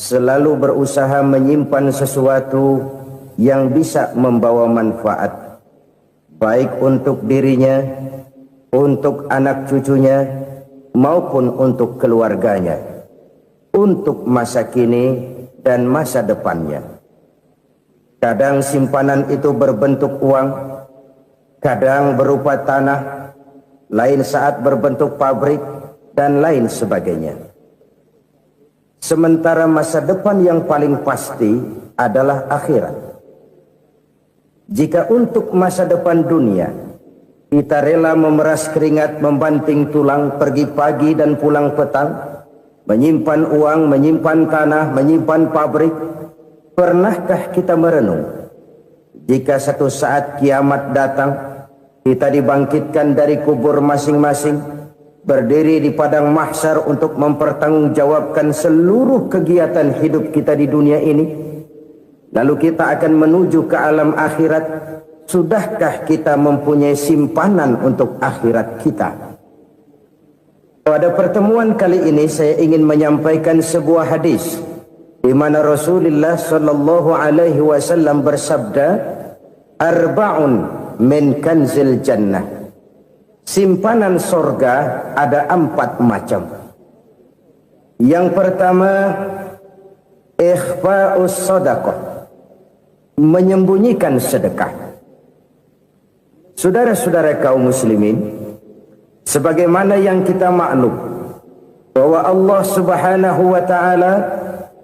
selalu berusaha menyimpan sesuatu yang bisa membawa manfaat, baik untuk dirinya, untuk anak cucunya, maupun untuk keluarganya, untuk masa kini dan masa depannya. Kadang simpanan itu berbentuk uang, kadang berupa tanah, lain saat berbentuk pabrik, dan lain sebagainya. Sementara masa depan yang paling pasti adalah akhirat. Jika untuk masa depan dunia kita rela memeras keringat, membanting tulang, pergi pagi dan pulang petang, menyimpan uang, menyimpan tanah, menyimpan pabrik, pernahkah kita merenung jika satu saat kiamat datang, kita dibangkitkan dari kubur masing-masing, berdiri di padang mahsyar untuk mempertanggungjawabkan seluruh kegiatan hidup kita di dunia ini, lalu kita akan menuju ke alam akhirat. Sudahkah kita mempunyai simpanan untuk akhirat kita? Pada pertemuan kali ini saya ingin menyampaikan sebuah hadis di mana Rasulullah sallallahu alaihi wasallam bersabda, "Arba'un min kanzil jannah." Simpanan sorga ada 4 macam. Yang pertama, ikhfa'us sadaqah, menyembunyikan sedekah. Saudara-saudara kaum muslimin, sebagaimana yang kita maklum bahwa Allah Subhanahu wa taala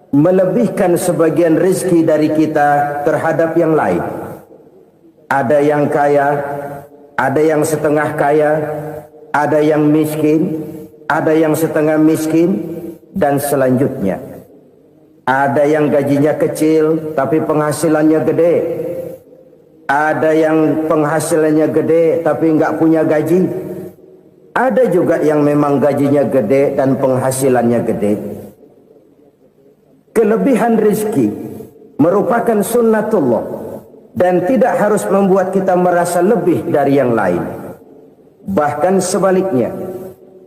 melebihkan sebagian rezeki dari kita terhadap yang lain. Ada yang kaya, ada yang setengah kaya, ada yang miskin, ada yang setengah miskin, dan selanjutnya. Ada yang gajinya kecil tapi penghasilannya gede. Ada yang penghasilannya gede tapi nggak punya gaji. Ada juga yang memang gajinya gede dan penghasilannya gede. Kelebihan rezeki merupakan sunnatullah dan tidak harus membuat kita merasa lebih dari yang lain. Bahkan sebaliknya,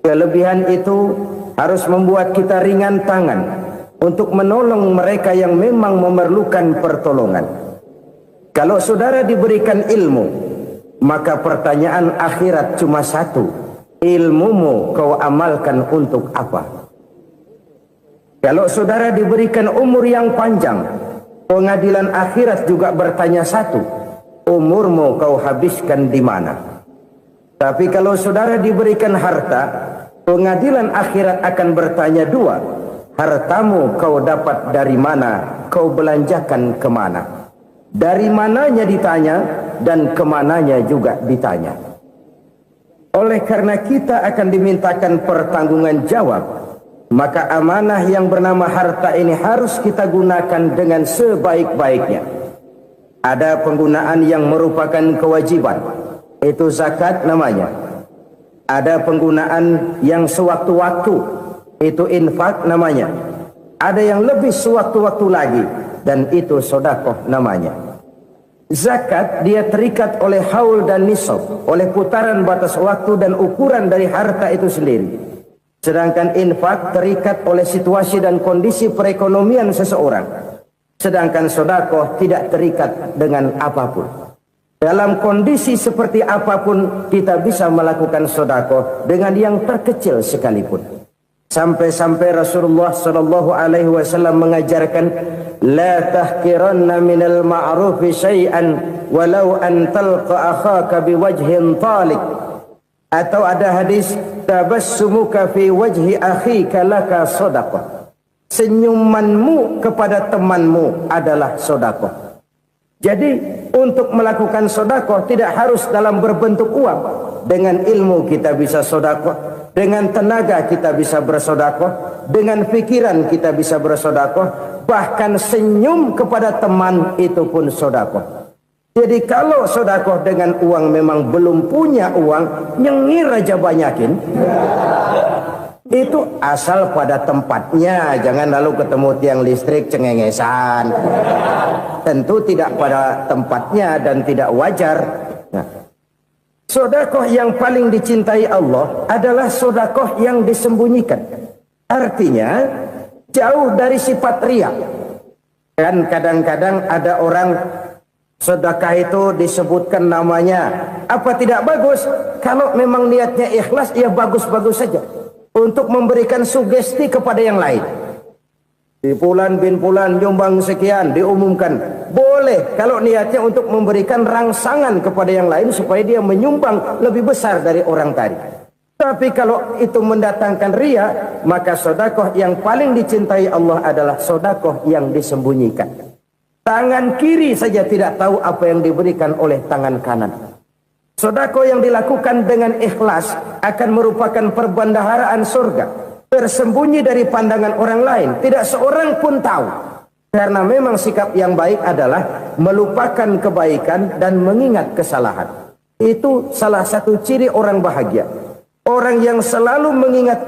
kelebihan itu harus membuat kita ringan tangan untuk menolong mereka yang memang memerlukan pertolongan. Kalau saudara diberikan ilmu, maka pertanyaan akhirat cuma satu: ilmumu kau amalkan untuk apa? Kalau saudara diberikan umur yang panjang, pengadilan akhirat juga bertanya satu: umurmu kau habiskan di mana? Tapi kalau saudara diberikan harta, pengadilan akhirat akan bertanya dua: hartamu kau dapat dari mana? Kau belanjakan kemana? Dari mananya ditanya, dan kemananya juga ditanya. Oleh karena kita akan dimintakan pertanggungan jawab, maka amanah yang bernama harta ini harus kita gunakan dengan sebaik-baiknya. Ada penggunaan yang merupakan kewajiban, itu zakat namanya. Ada penggunaan yang sewaktu-waktu, itu infak namanya. Ada yang lebih sewaktu-waktu lagi, dan itu sedekah namanya. Zakat dia terikat oleh haul dan nisab, oleh putaran batas waktu dan ukuran dari harta itu sendiri. Sedangkan infak terikat oleh situasi dan kondisi perekonomian seseorang. Sedangkan sedekah tidak terikat dengan apapun. Dalam kondisi seperti apapun kita bisa melakukan sedekah dengan yang terkecil sekalipun. Sampai-sampai Rasulullah sallallahu alaihi wasallam mengajarkan, la tahqiranna minal ma'rufi syai'an walau an talqa akhaka biwajhin talik. Atau ada hadis, tabassumuka fi wajhi akhika laka shadaqah. Senyumanmu kepada temanmu adalah sedekah. Jadi untuk melakukan sedekah tidak harus dalam berbentuk uang. Dengan ilmu kita bisa sedekah. Dengan tenaga kita bisa bersedekah, dengan pikiran kita bisa bersedekah, bahkan senyum kepada teman itu pun sedekah. Jadi kalau sedekah dengan uang memang belum punya uang, nyengir aja banyakin. Itu asal pada tempatnya, jangan lalu ketemu tiang listrik cengengesan. Tentu tidak pada tempatnya dan tidak wajar. Nah, sedekah yang paling dicintai Allah adalah sedekah yang disembunyikan. Artinya, jauh dari sifat riya. Kan kadang-kadang ada orang sedekah itu disebutkan namanya, apa tidak bagus? Kalau memang niatnya ikhlas, ya bagus-bagus saja untuk memberikan sugesti kepada yang lain. Di Fulan bin Fulan nyumbang sekian, diumumkan. Boleh kalau niatnya untuk memberikan rangsangan kepada yang lain supaya dia menyumbang lebih besar dari orang tadi. Tapi kalau itu mendatangkan riya, maka sedekah yang paling dicintai Allah adalah sedekah yang disembunyikan. Tangan kiri saja tidak tahu apa yang diberikan oleh tangan kanan. Sedekah yang dilakukan dengan ikhlas akan merupakan perbendaharaan surga, tersembunyi dari pandangan orang lain, tidak seorang pun tahu. Karena memang sikap yang baik adalah melupakan kebaikan dan mengingat kesalahan. Itu salah satu ciri orang bahagia. Orang yang selalu mengingat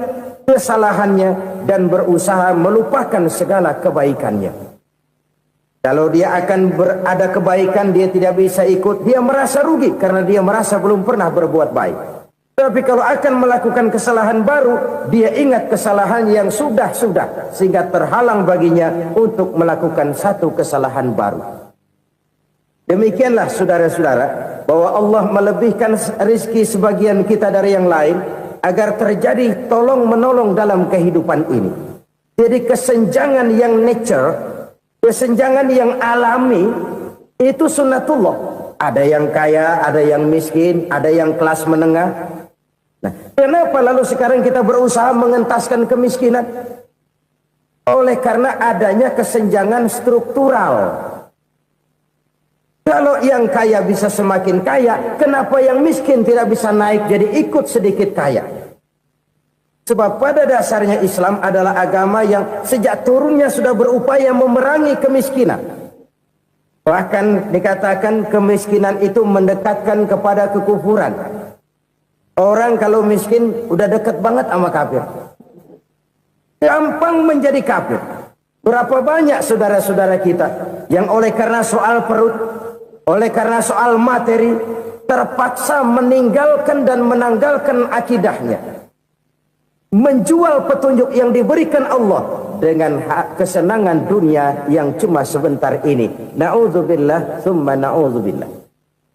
kesalahannya dan berusaha melupakan segala kebaikannya. Kalau dia akan ada kebaikan, dia tidak bisa ikut, dia merasa rugi karena dia merasa belum pernah berbuat baik. Tapi kalau akan melakukan kesalahan baru, dia ingat kesalahan yang sudah-sudah, sehingga terhalang baginya untuk melakukan satu kesalahan baru. Demikianlah saudara-saudara, bahwa Allah melebihkan rizki sebagian kita dari yang lain, agar terjadi tolong-menolong dalam kehidupan ini. Jadi kesenjangan yang nature, kesenjangan yang alami, itu sunnatullah. Ada yang kaya, ada yang miskin, ada yang kelas menengah. Nah, kenapa lalu sekarang kita berusaha mengentaskan kemiskinan? Oleh karena adanya kesenjangan struktural. Kalau yang kaya bisa semakin kaya, kenapa yang miskin tidak bisa naik jadi ikut sedikit kaya? Sebab pada dasarnya Islam adalah agama yang sejak turunnya sudah berupaya memerangi kemiskinan. Bahkan dikatakan kemiskinan itu mendekatkan kepada kekufuran. Orang kalau miskin udah dekat banget sama kafir. Gampang menjadi kafir. Berapa banyak saudara-saudara kita yang oleh karena soal perut, oleh karena soal materi, terpaksa meninggalkan dan menanggalkan akidahnya. Menjual petunjuk yang diberikan Allah dengan kesenangan dunia yang cuma sebentar ini. Na'udzubillah, thumma na'udzubillah.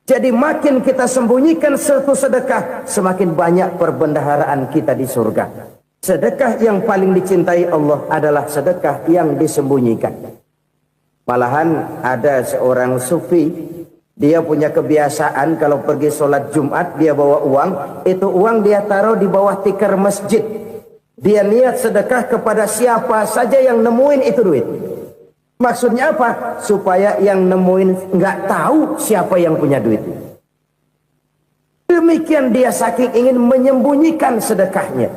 Jadi makin kita sembunyikan satu sedekah, semakin banyak perbendaharaan kita di surga. Sedekah yang paling dicintai Allah adalah sedekah yang disembunyikan. Malahan ada seorang sufi, dia punya kebiasaan kalau pergi sholat Jumat, dia bawa uang, itu uang dia taruh di bawah tikar masjid. Dia niat sedekah kepada siapa saja yang nemuin itu duit. Maksudnya apa? Supaya yang nemuin nggak tahu siapa yang punya duit. Demikian dia saking ingin menyembunyikan sedekahnya.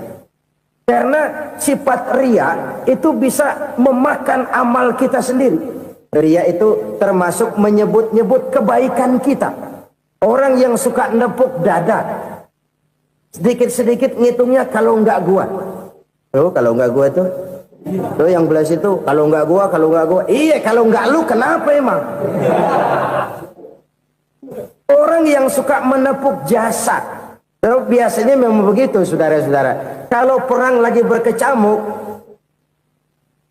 Karena sifat riya itu bisa memakan amal kita sendiri. Riya itu termasuk menyebut-nyebut kebaikan kita. Orang yang suka nepuk dada, sedikit-sedikit ngitungnya kalau nggak gua. Tuh kalau nggak gua tuh. Tuh yang belah situ, kalau nggak gua. Iya, kalau nggak lu kenapa emang? Orang yang suka menepuk jasad, biasanya memang begitu saudara-saudara. Kalau perang lagi berkecamuk,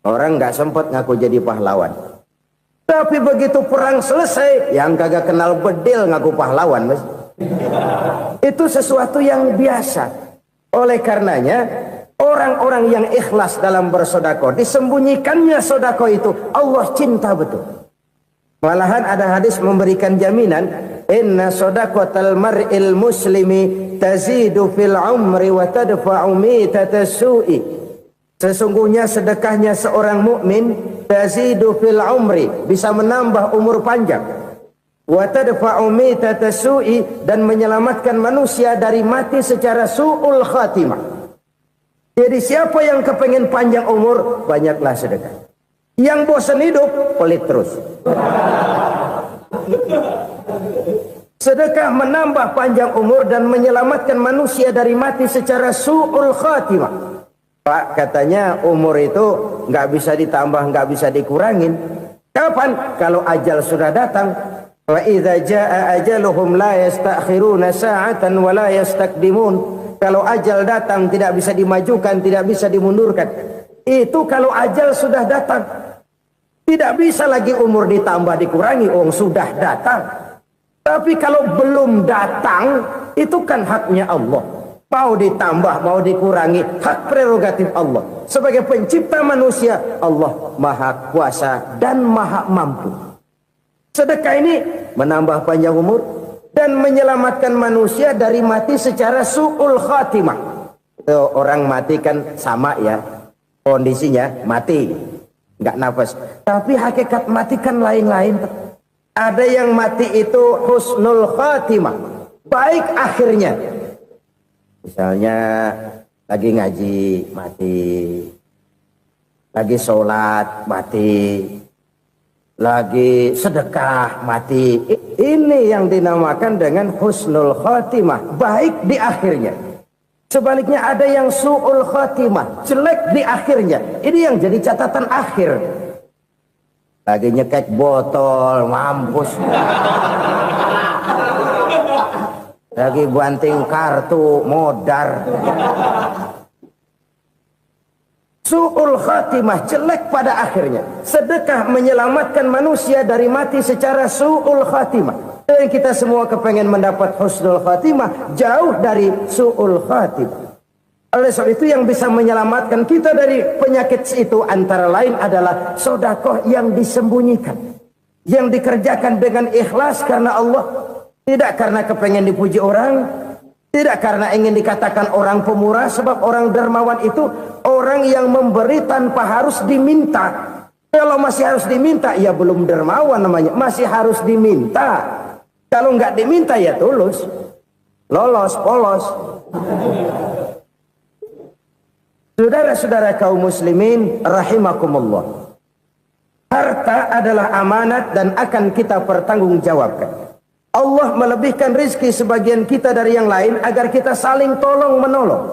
orang nggak sempat ngaku jadi pahlawan. Tapi begitu perang selesai, yang kagak kenal bedil ngaku pahlawan, mas. Itu sesuatu yang biasa. Oleh karenanya, orang-orang yang ikhlas dalam bersedekah, disembunyikannya sedekah itu, Allah cinta betul. Malahan ada hadis memberikan jaminan, inna sedaqatal mar'il muslimi tazidu fil umri wa tadfa'u mitatas su'i. Sesungguhnya sedekahnya seorang mukmin tazidu fil umri, bisa menambah umur panjang. Wa tadfa'u mitatas su'i, dan menyelamatkan manusia dari mati secara su'ul khatimah. Jadi siapa yang kepengen panjang umur, banyaklah sedekah. Yang bosan hidup, pelit terus. Sedekah menambah panjang umur dan menyelamatkan manusia dari mati secara su'ul khatimah. Pak, katanya umur itu nggak bisa ditambah, nggak bisa dikurangin. Kapan? Kalau ajal sudah datang. Wa idza jaa ajaluhum la yastakhiruna sa'atan wa la yastakdimun. Kalau ajal datang tidak bisa dimajukan, tidak bisa dimundurkan. Itu kalau ajal sudah datang. Tidak bisa lagi umur ditambah dikurangi, sudah datang. Tapi kalau belum datang, itu kan haknya Allah. Mau ditambah, mau dikurangi, hak prerogatif Allah. Sebagai pencipta manusia, Allah maha kuasa dan maha mampu. Sedekah ini menambah panjang umur dan menyelamatkan manusia dari mati secara su'ul khatimah. Orang mati kan sama ya, kondisinya mati, nggak nafas. Tapi hakikat mati kan lain-lain. Ada yang mati itu husnul khatimah, baik akhirnya. Misalnya lagi ngaji mati, lagi sholat mati, lagi sedekah mati. Ini yang dinamakan dengan husnul khatimah, baik di akhirnya. Sebaliknya ada yang su'ul khatimah, jelek di akhirnya. Ini yang jadi catatan akhir. Lagi nyekek botol, mampus. Lagi banting kartu, modar. Su'ul khatimah, jelek pada akhirnya. Sedekah menyelamatkan manusia dari mati secara su'ul khatimah. Dan kita semua kepengen mendapat husnul khatimah, jauh dari su'ul khatimah. Oleh sebab itu yang bisa menyelamatkan kita dari penyakit itu antara lain adalah sedekah yang disembunyikan, yang dikerjakan dengan ikhlas karena Allah, tidak karena kepengen dipuji orang, tidak karena ingin dikatakan orang pemurah. Sebab orang dermawan itu orang yang memberi tanpa harus diminta. Kalau masih harus diminta, ya belum dermawan namanya, masih harus diminta. Kalau nggak diminta ya tulus, lolos, polos. Saudara-saudara kaum muslimin rahimakumullah, harta adalah amanat dan akan kita pertanggungjawabkan. Allah melebihkan rizki sebagian kita dari yang lain agar kita saling tolong menolong,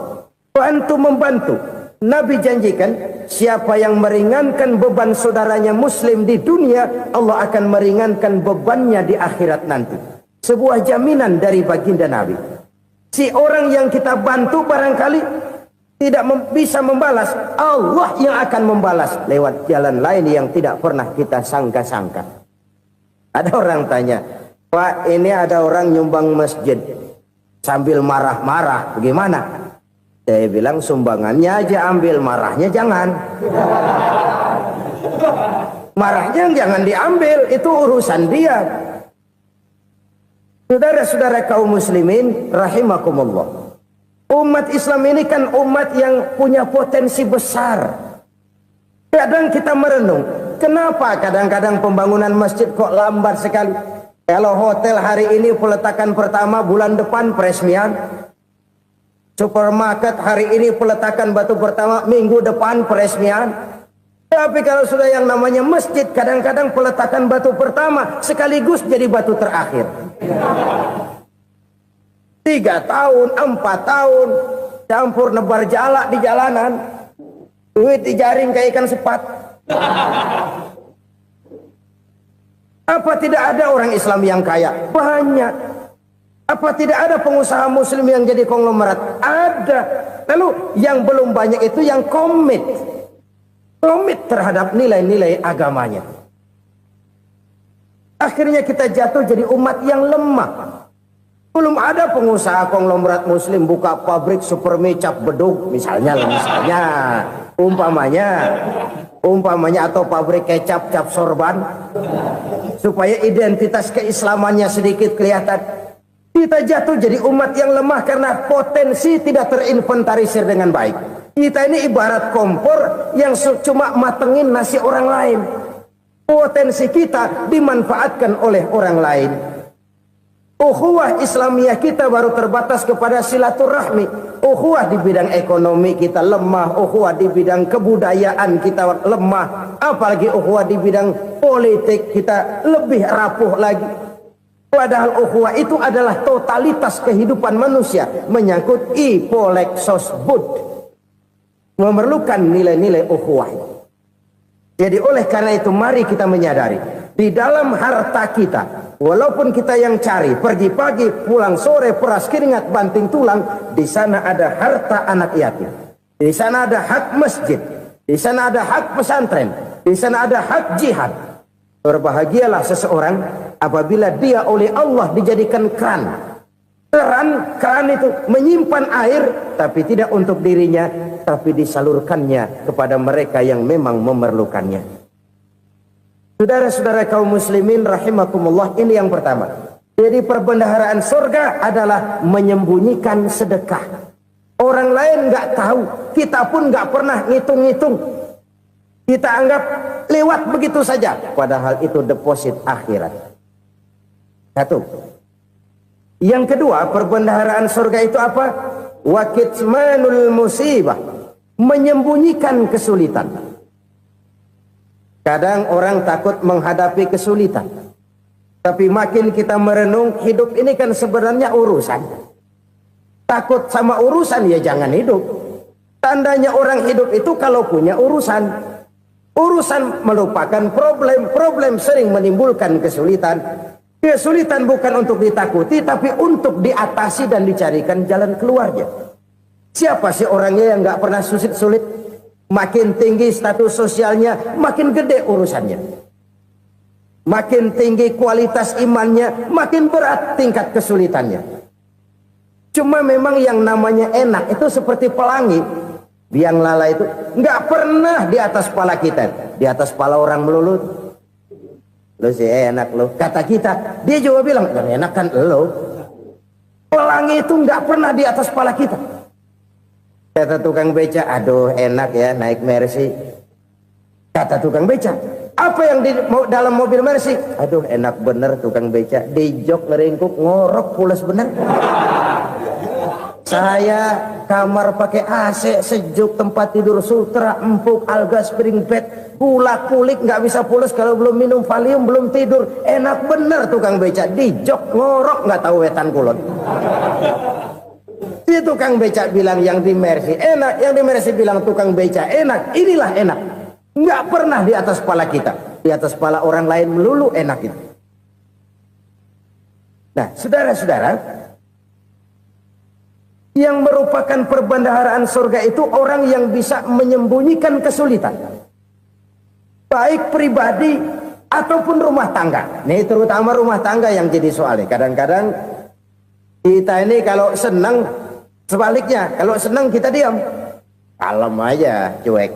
bantu membantu. Nabi janjikan siapa yang meringankan beban saudaranya muslim di dunia, Allah akan meringankan bebannya di akhirat nanti. Sebuah jaminan dari baginda Nabi. Si orang yang kita bantu barangkali tidak bisa membalas, Allah yang akan membalas lewat jalan lain yang tidak pernah kita sangka-sangka. Ada orang tanya, Pak, ini ada orang nyumbang masjid sambil marah-marah, bagaimana? Saya bilang sumbangannya aja ambil, marahnya jangan. Marahnya jangan diambil, itu urusan dia. Saudara-saudara kaum muslimin rahimakumullah, umat Islam ini kan umat yang punya potensi besar. Kadang kita merenung, kenapa kadang-kadang pembangunan masjid kok lambat sekali? Kalau hotel hari ini peletakan pertama, bulan depan peresmian. Supermarket hari ini peletakan batu pertama, minggu depan peresmian. Tapi kalau sudah yang namanya masjid, kadang-kadang peletakan batu pertama sekaligus jadi batu terakhir. 3 tahun, 4 tahun, campur nebar jalak di jalanan, duit dijaring kayak ikan sepat. Apa tidak ada orang Islam yang kaya? Banyak. Apa tidak ada pengusaha muslim yang jadi konglomerat? Ada. Lalu yang belum banyak itu yang komit terhadap nilai-nilai agamanya. Akhirnya kita jatuh jadi umat yang lemah. Belum ada pengusaha konglomerat muslim buka pabrik supermi cap beduk misalnya umpamanya atau pabrik kecap cap sorban supaya identitas keislamannya sedikit kelihatan. Kita jatuh jadi umat yang lemah karena potensi tidak terinventarisir dengan baik. Kita ini ibarat kompor yang cuma matengin nasi orang lain. Potensi kita dimanfaatkan oleh orang lain. Ukhuwah Islamiyah kita baru terbatas kepada silaturahmi. Ukhuwah di bidang ekonomi kita lemah, ukhuwah di bidang kebudayaan kita lemah, apalagi ukhuwah di bidang politik kita lebih rapuh lagi. Padahal ukhuwah itu adalah totalitas kehidupan manusia, menyangkut ipolek sosbud, memerlukan nilai-nilai ukhuwah. Jadi oleh karena itu mari kita menyadari di dalam harta kita, walaupun kita yang cari, pergi pagi, pulang sore, peras keringat, banting tulang, di sana ada harta anak yatim. Di sana ada hak masjid. Di sana ada hak pesantren, di sana ada hak jihad. Berbahagialah seseorang apabila dia oleh Allah dijadikan keran. Keran itu menyimpan air, tapi tidak untuk dirinya, tapi disalurkannya kepada mereka yang memang memerlukannya. Saudara-saudara kaum muslimin rahimakumullah, ini yang pertama. Jadi perbendaharaan surga adalah menyembunyikan sedekah. Orang lain nggak tahu, kita pun nggak pernah ngitung-ngitung. Kita anggap lewat begitu saja, padahal itu deposit akhirat. Satu. Yang kedua, perbendaharaan surga itu apa? Wa kitmanul musibah, menyembunyikan kesulitan. Kadang orang takut menghadapi kesulitan, tapi makin kita merenung, hidup ini kan sebenarnya urusan. Takut sama urusan, ya jangan hidup. Tandanya orang hidup itu kalau punya urusan. Urusan melupakan problem. Problem sering menimbulkan kesulitan. Kesulitan bukan untuk ditakuti, tapi untuk diatasi dan dicarikan jalan keluarnya. Siapa sih orangnya yang nggak pernah sulit-sulit? Makin tinggi status sosialnya, makin gede urusannya. Makin tinggi kualitas imannya, makin berat tingkat kesulitannya. Cuma memang yang namanya enak itu seperti pelangi. Biang lala itu nggak pernah di atas kepala kita, di atas kepala orang melulu. Lo sih enak lo, kata kita. Dia juga bilang, yang enak kan lo. Pelangi itu nggak pernah di atas kepala kita. Kata tukang beca, aduh enak ya naik Mercy. Kata tukang beca, apa yang di dalam mobil Mercy? Aduh enak bener tukang beca, di jok ngeringkuk ngorok pulas bener. Saya kamar pakai AC sejuk, tempat tidur sutra empuk, alga spring bed, kulak kulik nggak bisa pulas kalau belum minum Valium, belum tidur. Enak bener tukang beca, di jok ngorok nggak tahu wetan kulon. Si tukang beca bilang yang di Mercy enak, yang di Mercy bilang tukang beca enak. Inilah enak, nggak pernah di atas kepala kita, di atas kepala orang lain melulu enak itu. Nah, saudara-saudara, yang merupakan perbendaharaan surga itu orang yang bisa menyembunyikan kesulitan, baik pribadi ataupun rumah tangga. Nih terutama rumah tangga yang jadi soalnya. Kadang-kadang kita ini kalau senang, sebaliknya kalau senang kita diam, kalem aja, cuek.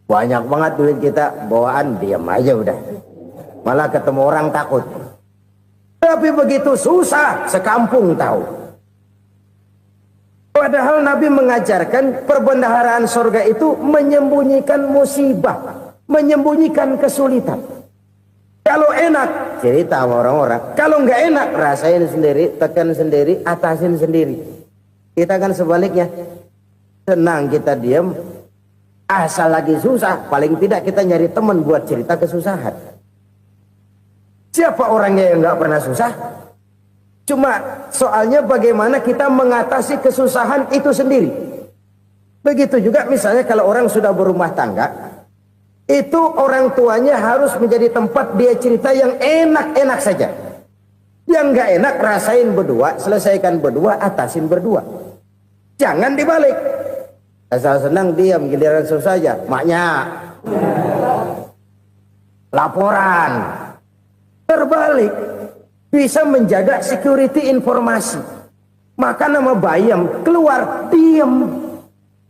Banyak banget duit kita bawaan, diam aja udah. Malah ketemu orang takut. Tapi begitu susah, sekampung tahu. Padahal Nabi mengajarkan perbendaharaan surga itu menyembunyikan musibah, menyembunyikan kesulitan. Kalau enak, cerita sama orang-orang. Kalau nggak enak, rasain sendiri, tekan sendiri, atasin sendiri. Kita kan sebaliknya. Senang kita diam, asal lagi susah, paling tidak kita nyari teman buat cerita kesusahan. Siapa orangnya yang nggak pernah susah? Cuma soalnya bagaimana kita mengatasi kesusahan itu sendiri. Begitu juga misalnya kalau orang sudah berumah tangga, itu orang tuanya harus menjadi tempat dia cerita yang enak-enak saja. Yang nggak enak rasain berdua, selesaikan berdua, atasin berdua. Jangan dibalik. Asal senang diam, giliran susah saja. Maknya laporan. Terbalik. Bisa menjaga security informasi. Maka nama bayam keluar diam,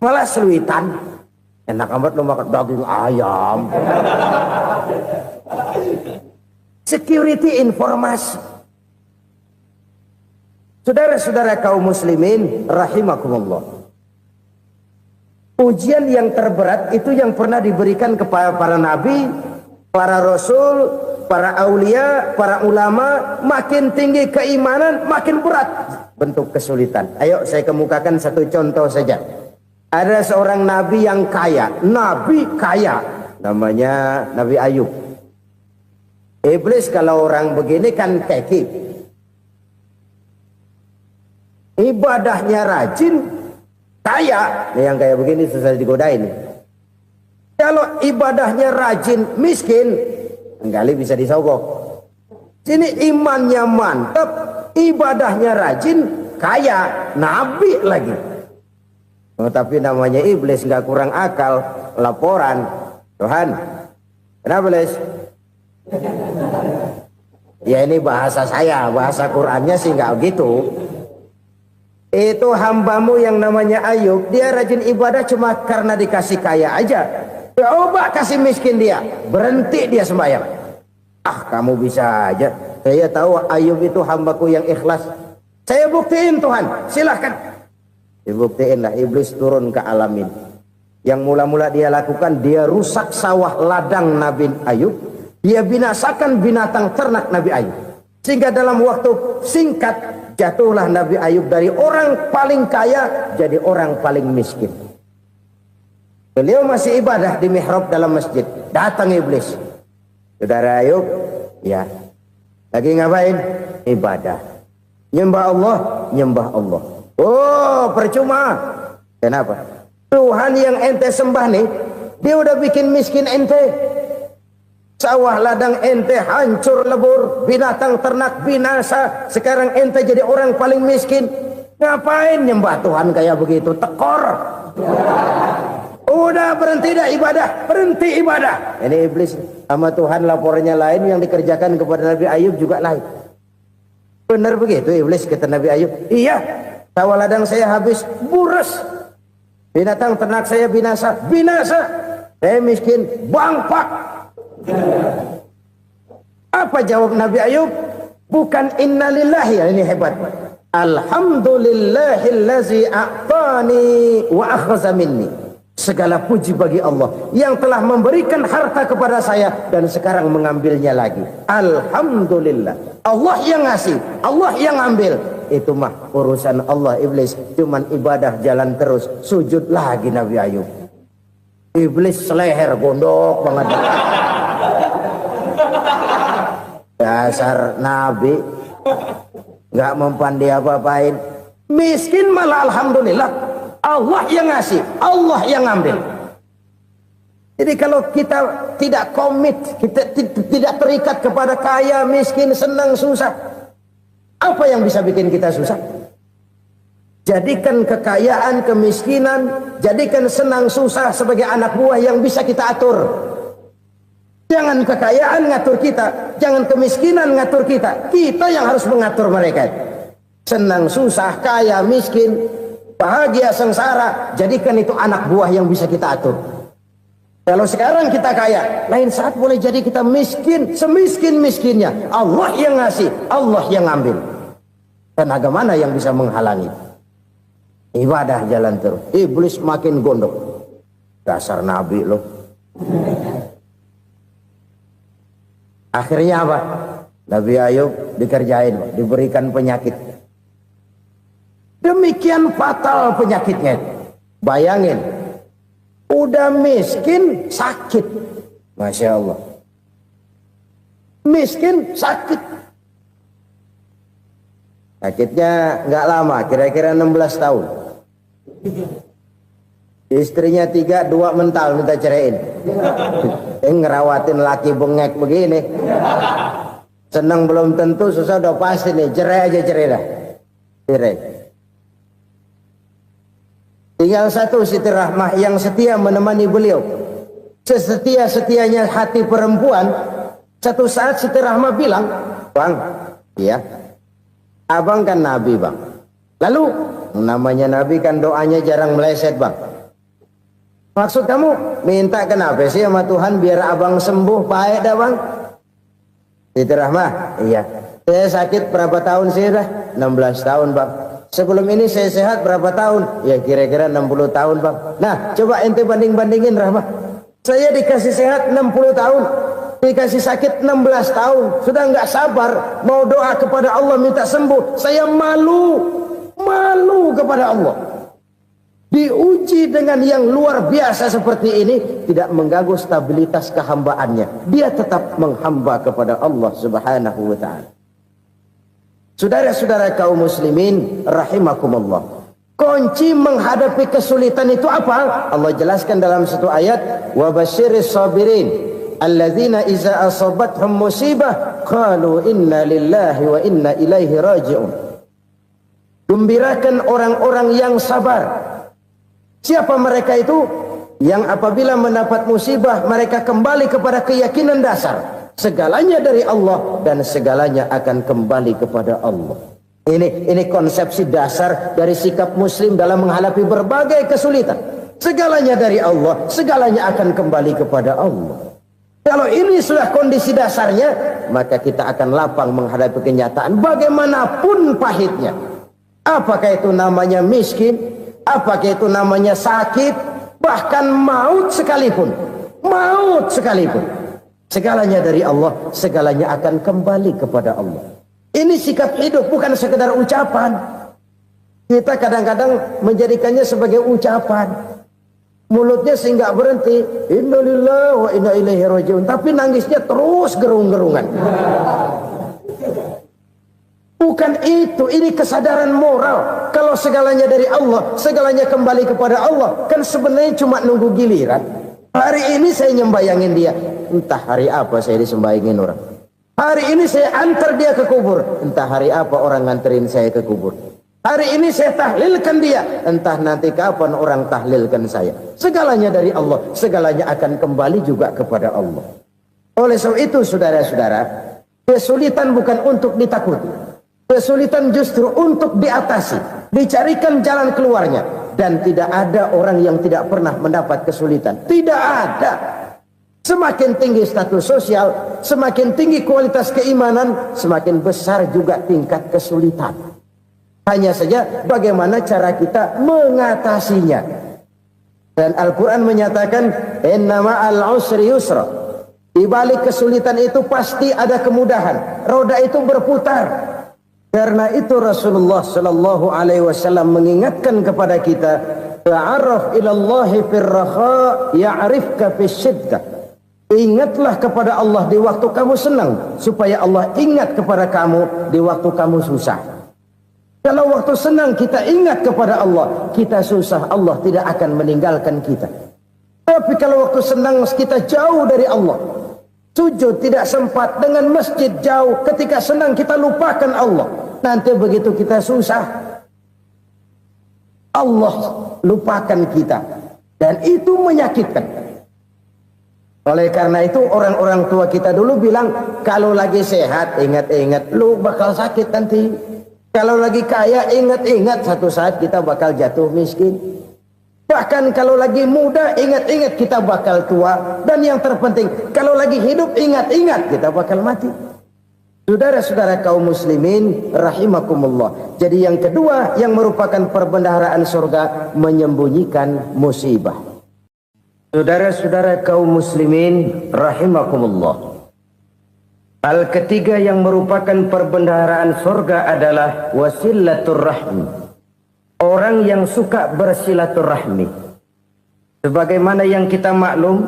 malah seluitan. Enak amat lo makan daging ayam. Security informasi. Saudara-saudara kaum muslimin rahimakumullah, ujian yang terberat itu yang pernah diberikan kepada para nabi, para rasul, para aulia, para ulama. Makin tinggi keimanan, makin berat bentuk kesulitan. Ayo saya kemukakan satu contoh saja. Ada seorang nabi yang kaya, nabi kaya, namanya Nabi Ayub. Iblis kalau orang begini kan keki, ibadahnya rajin, kaya. Nih yang kayak begini susah digodain. Kalau ibadahnya rajin, miskin, kali bisa disogok. Sini imannya mantap, ibadahnya rajin, kaya, nabi lagi. Oh, tapi namanya iblis nggak kurang akal. Laporan, Tuhan, kenapa iblis? Ya ini bahasa saya, bahasa Qurannya sih nggak gitu. Itu hambamu yang namanya Ayub, dia rajin ibadah cuma karena dikasih kaya aja. Coba kasih miskin dia, berhenti dia sembahyang. Ah, kamu bisa aja. Saya tahu Ayub itu hambaku yang ikhlas. Saya buktiin Tuhan, silahkan. Dibuktiin lah, iblis turun ke alamin. Yang mula-mula dia lakukan, dia rusak sawah ladang Nabi Ayub. Dia binasakan binatang ternak Nabi Ayub. Sehingga dalam waktu singkat, jatuhlah Nabi Ayub dari orang paling kaya jadi orang paling miskin. Beliau masih ibadah di mihrab dalam masjid. Datang iblis. Saudara Ayub, ya, lagi ngapain? Ibadah. Nyembah Allah, nyembah Allah. Oh, percuma. Kenapa? Tuhan yang ente sembah nih, dia udah bikin miskin ente. Sawah ladang ente hancur lebur, binatang ternak binasa. Sekarang ente jadi orang paling miskin. Ngapain nyembah Tuhan kayak begitu? Tekor. Udah berhenti dah ibadah, berhenti ibadah. Ini iblis sama Tuhan laporannya lain, yang dikerjakan kepada Nabi Ayub juga lain. Benar begitu iblis, kata Nabi Ayub. Iya, sawah ladang saya habis, buras. Binatang ternak saya binasa, binasa. Saya miskin, bangpak. Apa jawab Nabi Ayub? Bukan innalillahi, ya, ini hebat. Alhamdulillahillazi a'tani wa akhadha minni. Segala puji bagi Allah yang telah memberikan harta kepada saya dan sekarang mengambilnya lagi. Alhamdulillah. Allah yang ngasih, Allah yang ambil. Itu mah urusan Allah. Iblis cuman ibadah jalan terus, sujud lagi Nabi Ayub. Iblis seleher gondok banget. Dasar Nabi nggak mempan dia apa-apain. Miskin malah alhamdulillah. Allah yang ngasih, Allah yang ambil. Jadi kalau kita tidak komit, kita tidak terikat kepada kaya, miskin, senang, susah, apa yang bisa bikin kita susah? Jadikan kekayaan, kemiskinan, jadikan senang, susah sebagai anak buah yang bisa kita atur. Jangan kekayaan ngatur kita, jangan kemiskinan ngatur kita. Kita yang harus mengatur mereka. Senang, susah, kaya, miskin, bahagia, sengsara, jadikan itu anak buah yang bisa kita atur. Kalau sekarang kita kaya, lain saat boleh jadi kita miskin, semiskin-miskinnya. Allah yang ngasih, Allah yang ambil. Tenaga mana yang bisa menghalangi? Ibadah jalan terus. Iblis makin gondok. Dasar Nabi loh. Akhirnya apa? Nabi Ayub dikerjain, diberikan penyakit. Demikian fatal penyakitnya. Bayangin, udah miskin sakit. Masya Allah. Miskin sakit. Sakitnya nggak lama, kira-kira 16 tahun. Istrinya 3, 2 mental minta ceraiin. Ngerawatin laki bengek begini. Senang belum tentu, susah udah pasti nih. Cerai aja, cerai dah. Cerai. Tinggal satu Siti Rahmah yang setia menemani beliau. Sesetia-setianya hati perempuan. Satu saat Siti Rahmah bilang, "Bang, iya, abang kan Nabi, Bang. Lalu, namanya Nabi kan doanya jarang meleset, Bang. Maksud kamu minta kenapa sih sama Tuhan biar abang sembuh, baik dah, Bang?" Siti Rahmah, iya. Saya sakit berapa tahun sih dah? 16 tahun, Bang. Sebelum ini saya sehat berapa tahun? Ya kira-kira 60 tahun, Bang. Nah, coba ente banding-bandingin, Rahmah. Saya dikasih sehat 60 tahun, dikasih sakit 16 tahun. Sudah nggak sabar mau doa kepada Allah minta sembuh. Saya malu kepada Allah. Diuji dengan yang luar biasa seperti ini, tidak mengganggu stabilitas kehambaannya. Dia tetap menghamba kepada Allah Subhanahu wa ta'ala. Saudara-saudara kaum muslimin rahimakumullah. Kunci menghadapi kesulitan itu apa? Allah jelaskan dalam satu ayat, wa basyiris sabirin alladzina iza asabathum musibah qalu inna lillahi wa inna ilaihi raji'un. Gembirakan orang-orang yang sabar Siapa mereka itu? Yang apabila mendapat musibah mereka kembali kepada keyakinan dasar segalanya dari Allah dan segalanya akan kembali kepada Allah. Ini konsepsi dasar dari sikap muslim dalam menghadapi berbagai kesulitan. Segalanya dari Allah, segalanya akan kembali kepada Allah. Kalau ini sudah kondisi dasarnya, maka kita akan lapang menghadapi kenyataan bagaimanapun pahitnya. Apakah itu namanya miskin, apakah itu namanya sakit, bahkan maut sekalipun. Maut sekalipun. Segalanya dari Allah, segalanya akan kembali kepada Allah. Ini sikap hidup, bukan sekedar ucapan. Kita kadang-kadang menjadikannya sebagai ucapan. Mulutnya sehingga berhenti, innalillahi wa inna ilaihi rajiun, tapi nangisnya terus gerung-gerungan. Bukan itu, ini kesadaran moral. Kalau segalanya dari Allah, segalanya kembali kepada Allah, kan sebenarnya cuma nunggu giliran. Hari ini saya nyembayangin dia, entah hari apa saya disembayangin orang. Hari ini saya antar dia ke kubur, entah hari apa orang nganterin saya ke kubur. Hari ini saya tahlilkan dia, entah nanti kapan orang tahlilkan saya. Segalanya dari Allah, segalanya akan kembali juga kepada Allah. Oleh sebab itu saudara-saudara, kesulitan bukan untuk ditakuti. Kesulitan justru untuk diatasi, dicarikan jalan keluarnya. Dan tidak ada orang yang tidak pernah mendapat kesulitan. Tidak ada. Semakin tinggi status sosial, semakin tinggi kualitas keimanan, semakin besar juga tingkat kesulitan. Hanya saja bagaimana cara kita mengatasinya. Dan Al-Quran menyatakan, inna ma'al usri yusra. Di balik kesulitan itu pasti ada kemudahan. Roda itu berputar. Karena itu Rasulullah Sallallahu Alaihi Wasallam mengingatkan kepada kita, ta'arraf ilallahi firraha ya'rifka fisyiddah. Ingatlah kepada Allah di waktu kamu senang, supaya Allah ingat kepada kamu di waktu kamu susah. Kalau waktu senang kita ingat kepada Allah, kita susah, Allah tidak akan meninggalkan kita. Tapi kalau waktu senang kita jauh dari Allah, sujud tidak sempat, dengan masjid jauh, ketika senang kita lupakan Allah. Nanti begitu kita susah, Allah lupakan kita. Dan itu menyakitkan. Oleh karena itu orang-orang tua kita dulu bilang, kalau lagi sehat ingat-ingat lu bakal sakit nanti. Kalau lagi kaya ingat-ingat satu saat kita bakal jatuh miskin. Bahkan kalau lagi muda ingat-ingat kita bakal tua. Dan yang terpenting kalau lagi hidup ingat-ingat kita bakal mati. Saudara-saudara kaum muslimin rahimakumullah. Jadi yang kedua yang merupakan perbendaharaan surga, menyembunyikan musibah. Saudara-saudara kaum muslimin rahimakumullah. Hal ketiga yang merupakan perbendaharaan surga adalah wasilaturrahmi. Orang yang suka bersilaturahmi. Sebagaimana yang kita maklum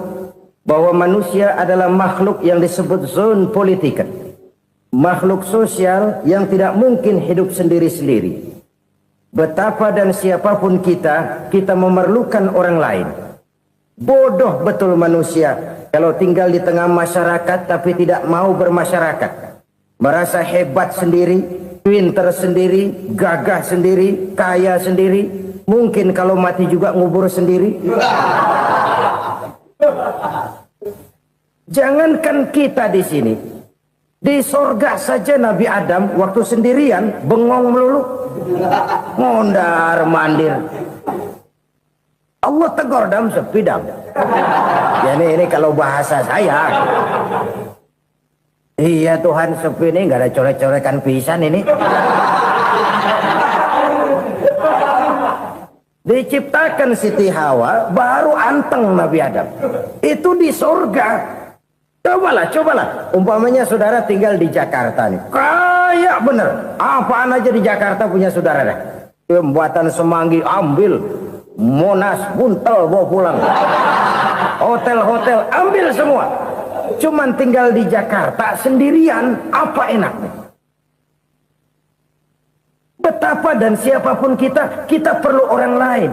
bahwa manusia adalah makhluk yang disebut zon politika. Makhluk sosial yang tidak mungkin hidup sendiri-sendiri. Betapa dan siapapun kita memerlukan orang lain. Bodoh betul manusia kalau tinggal di tengah masyarakat tapi tidak mau bermasyarakat. Merasa hebat sendiri, pinter sendiri, gagah sendiri, kaya sendiri. Mungkin kalau mati juga ngubur sendiri. Jangankan kita di sini, di sorga saja Nabi Adam waktu sendirian bengong melulu, mondar mandir. Allah tegur dam sepi dam. Ya ini kalau bahasa saya. Iya Tuhan sepi ini nggak ada coret-corekan pisan ini. Diciptakan Siti Hawa baru anteng Nabi Adam. Itu di surga. Cobalah. Umpamanya saudara tinggal di Jakarta nih. Kayak bener. Apaan aja di Jakarta punya saudara dah. Pembuatan Semanggi ambil. Monas, Buntel bawa pulang. Hotel-hotel ambil semua. Cuman tinggal di Jakarta sendirian, apa enaknya? Betapa dan siapapun kita perlu orang lain.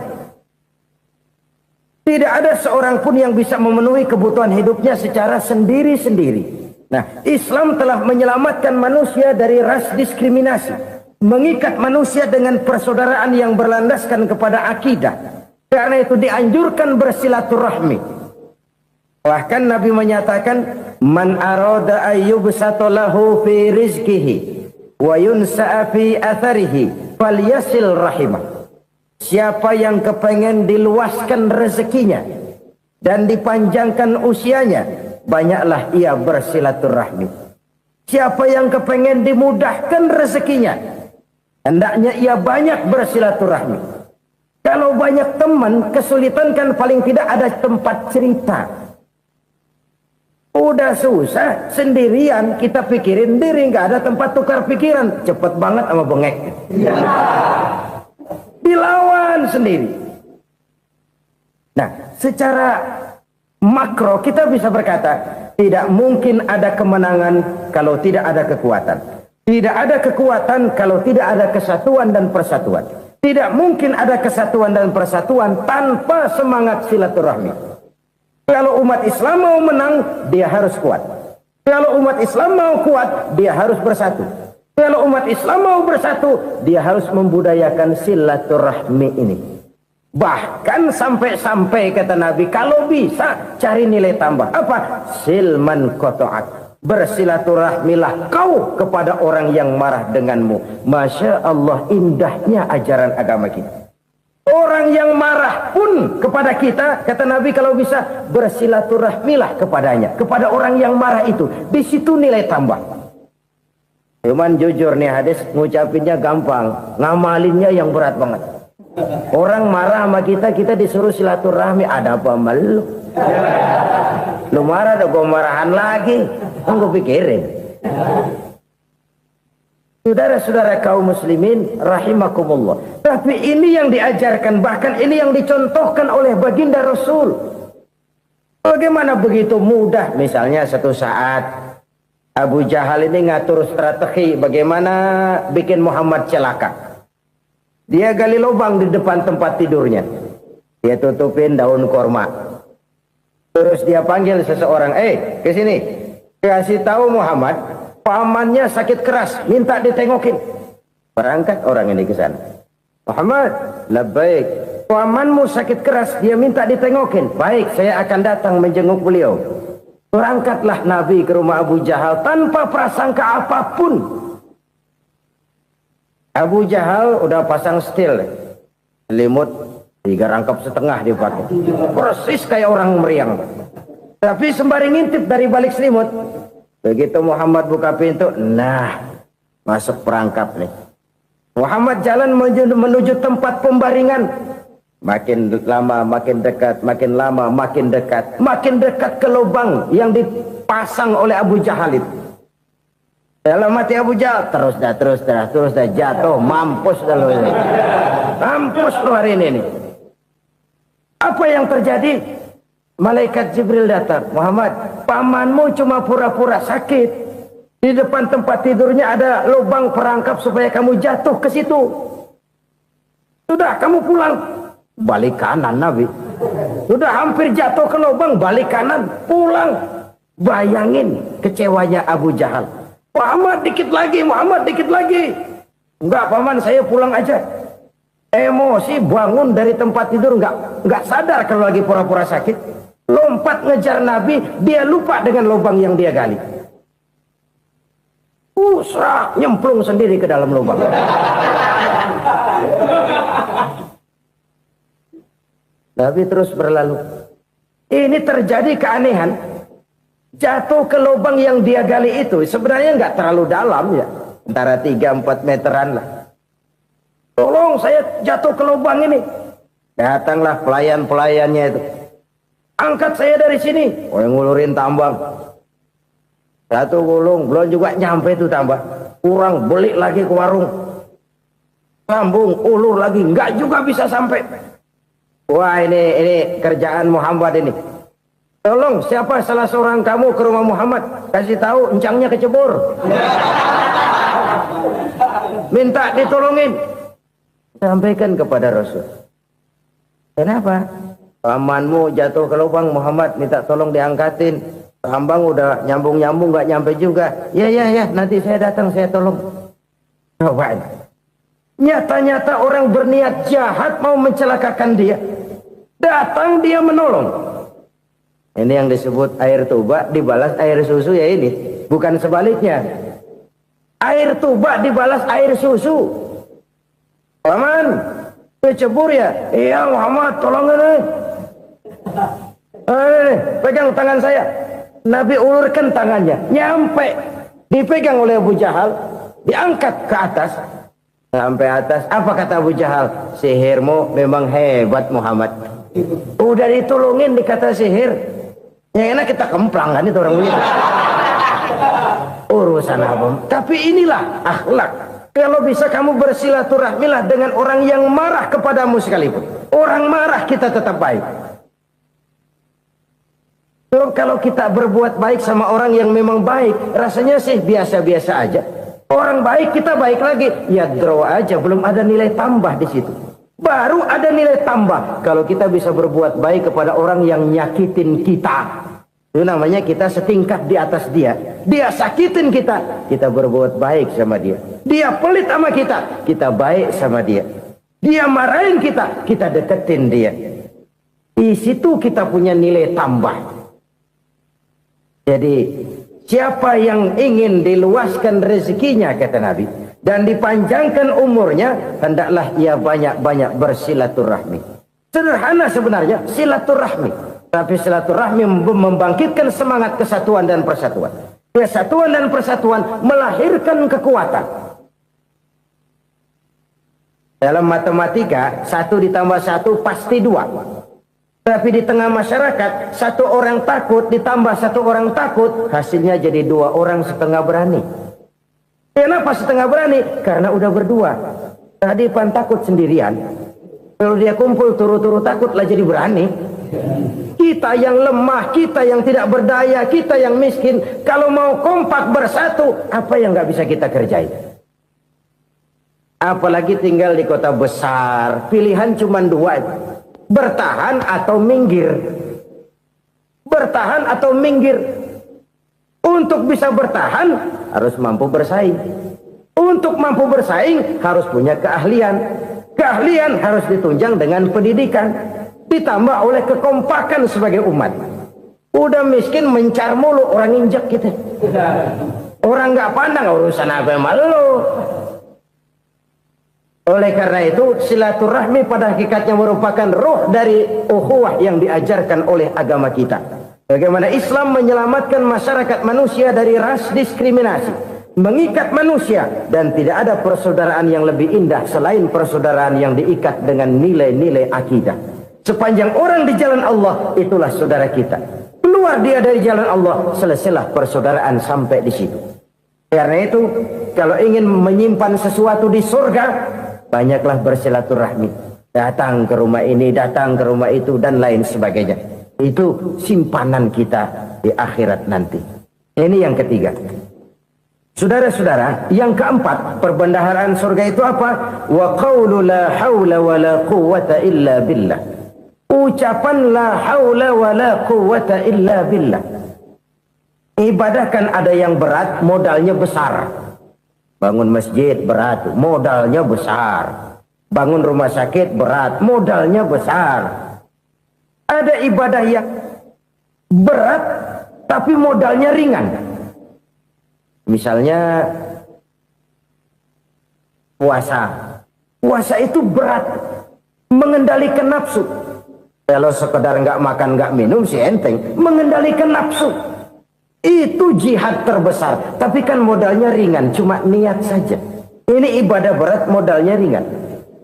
Tidak ada seorang pun yang bisa memenuhi kebutuhan hidupnya secara sendiri-sendiri. Nah, Islam telah menyelamatkan manusia dari ras diskriminasi. Mengikat manusia dengan persaudaraan yang berlandaskan kepada akidah. Karena itu dianjurkan bersilaturahmi. Bahkan Nabi menyatakan, man arada ayyubsata lahu fi rizqihi wa yunsa'a fi atharihi falyasil rahimah. Siapa yang kepengen diluaskan rezekinya dan dipanjangkan usianya, banyaklah ia bersilaturahmi. Siapa yang kepengen dimudahkan rezekinya, hendaknya ia banyak bersilaturahmi. Kalau banyak teman, kesulitan kan paling tidak ada tempat cerita. Udah susah, sendirian kita pikirin diri, nggak ada tempat tukar pikiran. Cepet banget sama bengek. Dilawan sendiri. Nah, secara makro kita bisa berkata, tidak mungkin ada kemenangan kalau tidak ada kekuatan. Tidak ada kekuatan kalau tidak ada kesatuan dan persatuan. Tidak mungkin ada kesatuan dan persatuan tanpa semangat silaturahmi. Kalau umat Islam mau menang, dia harus kuat. Kalau umat Islam mau kuat, dia harus bersatu. Kalau umat Islam mau bersatu, dia harus membudayakan silaturahmi ini. Bahkan sampai-sampai kata Nabi, kalau bisa cari nilai tambah. Apa? Silman qata'ak. Bersilaturahmilah kau kepada orang yang marah denganmu. Masya Allah, indahnya ajaran agama kita. Orang yang marah pun kepada kita, kata Nabi, kalau bisa bersilaturahmilah kepadanya, kepada orang yang marah itu. Di situ nilai tambah. Cuman jujur nih hadis, ngucapinnya gampang, ngamalinnya yang berat banget. Orang marah sama kita, kita disuruh silaturahmi. Ada apa malu? Lu marah, ada gue marahan lagi. Gue pikirin. Saudara-saudara kaum muslimin rahimakumullah. Tapi ini yang diajarkan, bahkan ini yang dicontohkan oleh baginda Rasul. Bagaimana begitu mudah? Misalnya satu saat Abu Jahal ini ngatur strategi bagaimana bikin Muhammad celaka. Dia gali lubang di depan tempat tidurnya. Dia tutupin daun korma. Terus dia panggil seseorang, ke sini. Kasih tahu Muhammad, pamannya sakit keras, minta ditengokin. Berangkat orang ini ke sana. Muhammad, labbaik. Pamanmu sakit keras, dia minta ditengokin. Baik, saya akan datang menjenguk beliau. Berangkatlah Nabi ke rumah Abu Jahal tanpa prasangka apapun. Abu Jahal udah pasang setil, selimut 3 rangkap setengah dipakai, persis kayak orang meriang. Tapi sembari ngintip dari balik selimut, begitu Muhammad buka pintu, nah masuk perangkap nih. Muhammad jalan menuju tempat pembaringan. Makin lama makin dekat, makin lama makin dekat, makin dekat ke lubang yang dipasang oleh Abu Jahal itu. Dalam hati Abu Jahal, terus dah jatuh, mampus dah lo ini. Mampus lo hari ini nih. Apa yang terjadi? Malaikat Jibril datang. Muhammad, pamanmu cuma pura-pura sakit. Di depan tempat tidurnya ada lubang perangkap supaya kamu jatuh ke situ. Sudah, kamu pulang. Balik kanan Nabi. Sudah hampir jatuh ke lubang, balik kanan, pulang. Bayangin kecewanya Abu Jahal. Muhammad dikit lagi, Muhammad dikit lagi. Enggak paman, saya pulang aja. Emosi bangun dari tempat tidur, enggak sadar kalau lagi pura-pura sakit. Lompat ngejar Nabi, dia lupa dengan lubang yang dia gali. Usrah, nyemplung sendiri ke dalam lubang. Nabi terus berlalu. Ini terjadi keanehan. Jatuh ke lubang yang dia gali itu sebenarnya nggak terlalu dalam ya, antara 3-4 meteran lah. Tolong saya jatuh ke lubang ini. Datanglah pelayan-pelayannya itu. Angkat saya dari sini. Oh, yang ngulurin tambang. Satu gulung, belum juga nyampe itu tambah. Kurang, beli lagi ke warung. Sambung, ulur lagi, nggak juga bisa sampai. Wah, ini kerjaan Muhammad ini. Tolong, siapa salah seorang kamu ke rumah Muhammad, kasih tahu encangnya kecebur. Minta ditolongin. Sampaikan kepada Rasul. Kenapa? Pamanmu jatuh ke lubang, Muhammad minta tolong diangkatin. Tambang udah nyambung-nyambung nggak nyampe juga. Ya, nanti saya datang, saya tolong. Coba. Nyata-nyata orang berniat jahat mau mencelakakan dia. Datang dia menolong. Ini yang disebut air tuba dibalas air susu ya ini. Bukan sebaliknya. Air tuba dibalas air susu. Paman, kecebur ya? Iya Muhammad, tolong ini. Pegang tangan saya. Nabi ulurkan tangannya. Nyampe. Dipegang oleh Abu Jahal. Diangkat ke atas. Sampai atas. Apa kata Abu Jahal? Sihirmu memang hebat Muhammad. Udah ditolongin dikata sihir. Yang enak kita kemplang kan itu orang begitu. Urusan apa? Tapi inilah akhlak. Kalau bisa kamu bersilaturahmilah dengan orang yang marah kepadamu sekalipun. Orang marah kita tetap baik. Kalau kita berbuat baik sama orang yang memang baik, rasanya sih biasa-biasa aja. Orang baik kita baik lagi, ya draw aja, belum ada nilai tambah di situ. Baru ada nilai tambah kalau kita bisa berbuat baik kepada orang yang nyakitin kita. Itu namanya kita setingkat di atas dia. Dia sakitin kita, kita berbuat baik sama dia. Dia pelit sama kita, kita baik sama dia. Dia marahin kita, kita deketin dia. Di situ kita punya nilai tambah. Jadi siapa yang ingin diluaskan rezekinya kata Nabi dan dipanjangkan umurnya, hendaklah ia banyak-banyak bersilaturahmi. Sederhana sebenarnya silaturahmi, tapi silaturahmi membangkitkan semangat kesatuan dan persatuan. Kesatuan dan persatuan melahirkan kekuatan. Dalam matematika 1 ditambah 1 pasti 2. Tapi di tengah masyarakat 1 orang takut ditambah 1 orang takut, hasilnya jadi 2 orang setengah berani. Kenapa setengah berani? Karena udah berdua. Tadi pan takut sendirian. Kalau dia kumpul turu-turu takut lah jadi berani. Kita yang lemah, kita yang tidak berdaya, kita yang miskin, kalau mau kompak bersatu, apa yang nggak bisa kita kerjain? Apalagi tinggal di kota besar, pilihan cuma 2. Bertahan atau minggir. Bertahan atau minggir. Untuk bisa bertahan harus mampu bersaing. Untuk mampu bersaing harus punya keahlian. Keahlian harus ditunjang dengan pendidikan, ditambah oleh kekompakan sebagai umat. Udah miskin mencar mulu, orang injak kita. Orang nggak pandang urusan apa yang malu. Oleh karena itu silaturahmi pada hakikatnya merupakan roh dari ukhuwah yang diajarkan oleh agama kita. Bagaimana Islam menyelamatkan masyarakat manusia dari ras diskriminasi, mengikat manusia, dan tidak ada persaudaraan yang lebih indah selain persaudaraan yang diikat dengan nilai-nilai akidah. Sepanjang orang di jalan Allah, itulah saudara kita. Keluar dia dari jalan Allah, selesailah persaudaraan sampai di situ. Karena itu, kalau ingin menyimpan sesuatu di surga, banyaklah bersilaturahmi. Datang ke rumah ini, datang ke rumah itu, dan lain sebagainya. Itu simpanan kita di akhirat nanti. Ini yang ketiga. Saudara-saudara, yang keempat, perbendaharaan surga itu apa? Wa qawlu la hawla wa la quwwata illa billah. Ucapan la hawla wa la quwwata illa billah. Ibadah kan ada yang berat, modalnya besar. Bangun masjid berat, modalnya besar. Bangun rumah sakit berat, modalnya besar. Ada ibadah yang berat, tapi modalnya ringan. Misalnya puasa. Puasa itu berat, mengendalikan nafsu. Kalau sekedar nggak makan nggak minum sih enteng, mengendalikan nafsu. Itu jihad terbesar, tapi kan modalnya ringan, cuma niat saja. Ini ibadah berat, modalnya ringan.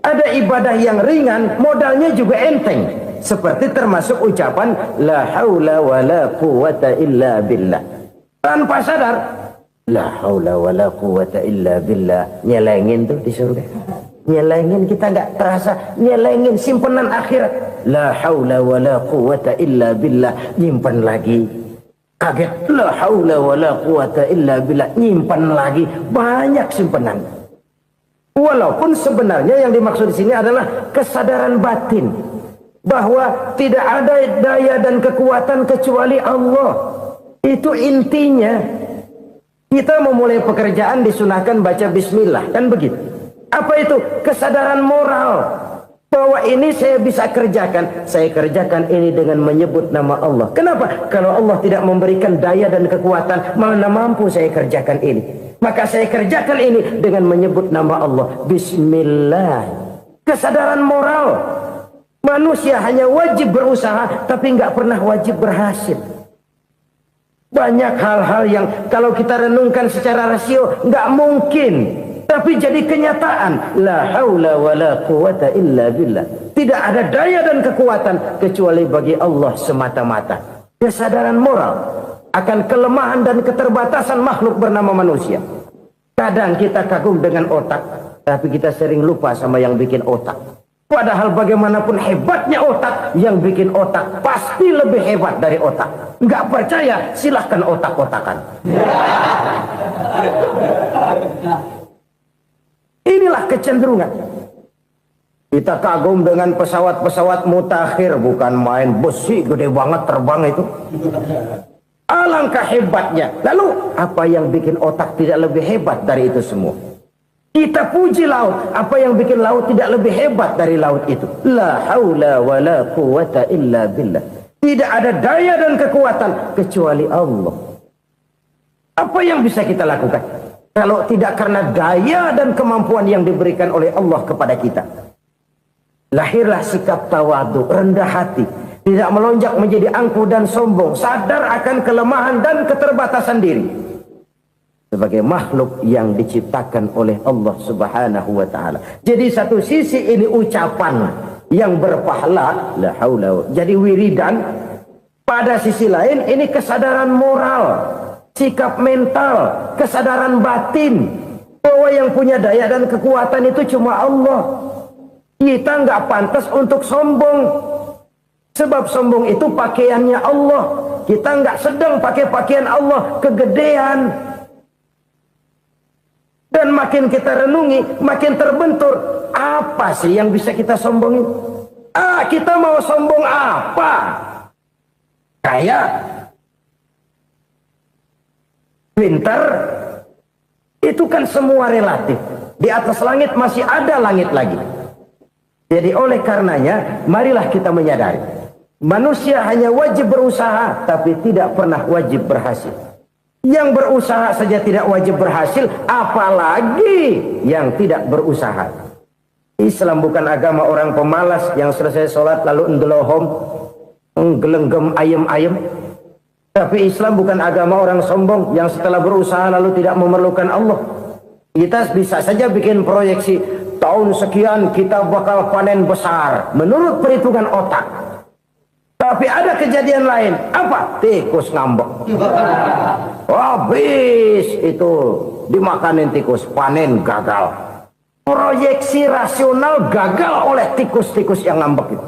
Ada ibadah yang ringan, modalnya juga enteng. Seperti termasuk ucapan la haula wa la quwwata illa billah. Tanpa sadar, la haula wa la quwwata illa billah. Nyelengin tuh di surga. Nyelengin, kita nggak terasa, nyelengin simpanan akhirat. La haula wa la quwwata illa billah. Nyimpan lagi. Kaget, la haula wa la quwata illa billah, nyimpan lagi, banyak simpanan. Walaupun sebenarnya yang dimaksud di sini adalah kesadaran batin bahwa tidak ada daya dan kekuatan kecuali Allah. Itu intinya. Kita memulai pekerjaan disunahkan baca bismillah, kan begitu. Apa itu? Kesadaran moral Bahwa ini saya bisa kerjakan. Saya kerjakan ini dengan menyebut nama Allah. Kenapa? Kalau Allah tidak memberikan daya dan kekuatan, mana mampu saya kerjakan ini. Maka saya kerjakan ini dengan menyebut nama Allah. Bismillah. Kesadaran moral. Manusia hanya wajib berusaha, tapi nggak pernah wajib berhasil. Banyak hal-hal yang kalau kita renungkan secara rasio nggak mungkin, tapi jadi kenyataan. La haula wa la quwata illa billah. Tidak ada daya dan kekuatan kecuali bagi Allah semata-mata. Kesadaran moral akan kelemahan dan keterbatasan makhluk bernama manusia. Kadang kita kagum dengan otak, tapi kita sering lupa sama yang bikin otak. Padahal bagaimanapun hebatnya otak, yang bikin otak pasti lebih hebat dari otak. Nggak percaya, silahkan otak-otakan. Inilah kecenderungan. Kita kagum dengan pesawat-pesawat mutakhir, bukan main besi gede banget terbang itu. Alangkah hebatnya. Lalu apa yang bikin otak tidak lebih hebat dari itu semua? Kita puji laut. Apa yang bikin laut tidak lebih hebat dari laut itu? La haula wa la quwata illa billah. Tidak ada daya dan kekuatan kecuali Allah. Apa yang bisa kita lakukan kalau tidak karena daya dan kemampuan yang diberikan oleh Allah kepada kita? Lahirlah sikap tawadu, rendah hati, tidak melonjak menjadi angkuh dan sombong, sadar akan kelemahan dan keterbatasan diri sebagai makhluk yang diciptakan oleh Allah Subhanahu wa taala. Jadi satu sisi ini ucapan yang berpahala, la haula, jadi wiridan. Pada sisi lain ini kesadaran moral, sikap mental, kesadaran batin bahwa yang punya daya dan kekuatan itu cuma Allah. Kita nggak pantas untuk sombong, sebab sombong itu pakaiannya Allah. Kita nggak sedang pakai pakaian Allah, kegedean. Dan makin kita renungi, makin terbentur. Apa sih yang bisa kita sombongin? Kita mau sombong apa? Kaya, pintar, itu kan semua relatif. Di atas langit masih ada langit lagi. Jadi oleh karenanya, marilah kita menyadari. Manusia hanya wajib berusaha, tapi tidak pernah wajib berhasil. Yang berusaha saja tidak wajib berhasil, apalagi yang tidak berusaha. Islam bukan agama orang pemalas yang selesai sholat lalu ngelohom, nggelenggem ayem-ayem. Tapi Islam bukan agama orang sombong yang setelah berusaha lalu tidak memerlukan Allah. Kita bisa saja bikin proyeksi, tahun sekian kita bakal panen besar menurut perhitungan otak. Tapi ada kejadian lain. Apa? Tikus ngambek. Habis itu dimakanin tikus, panen gagal. Proyeksi rasional gagal oleh tikus-tikus yang ngambek itu.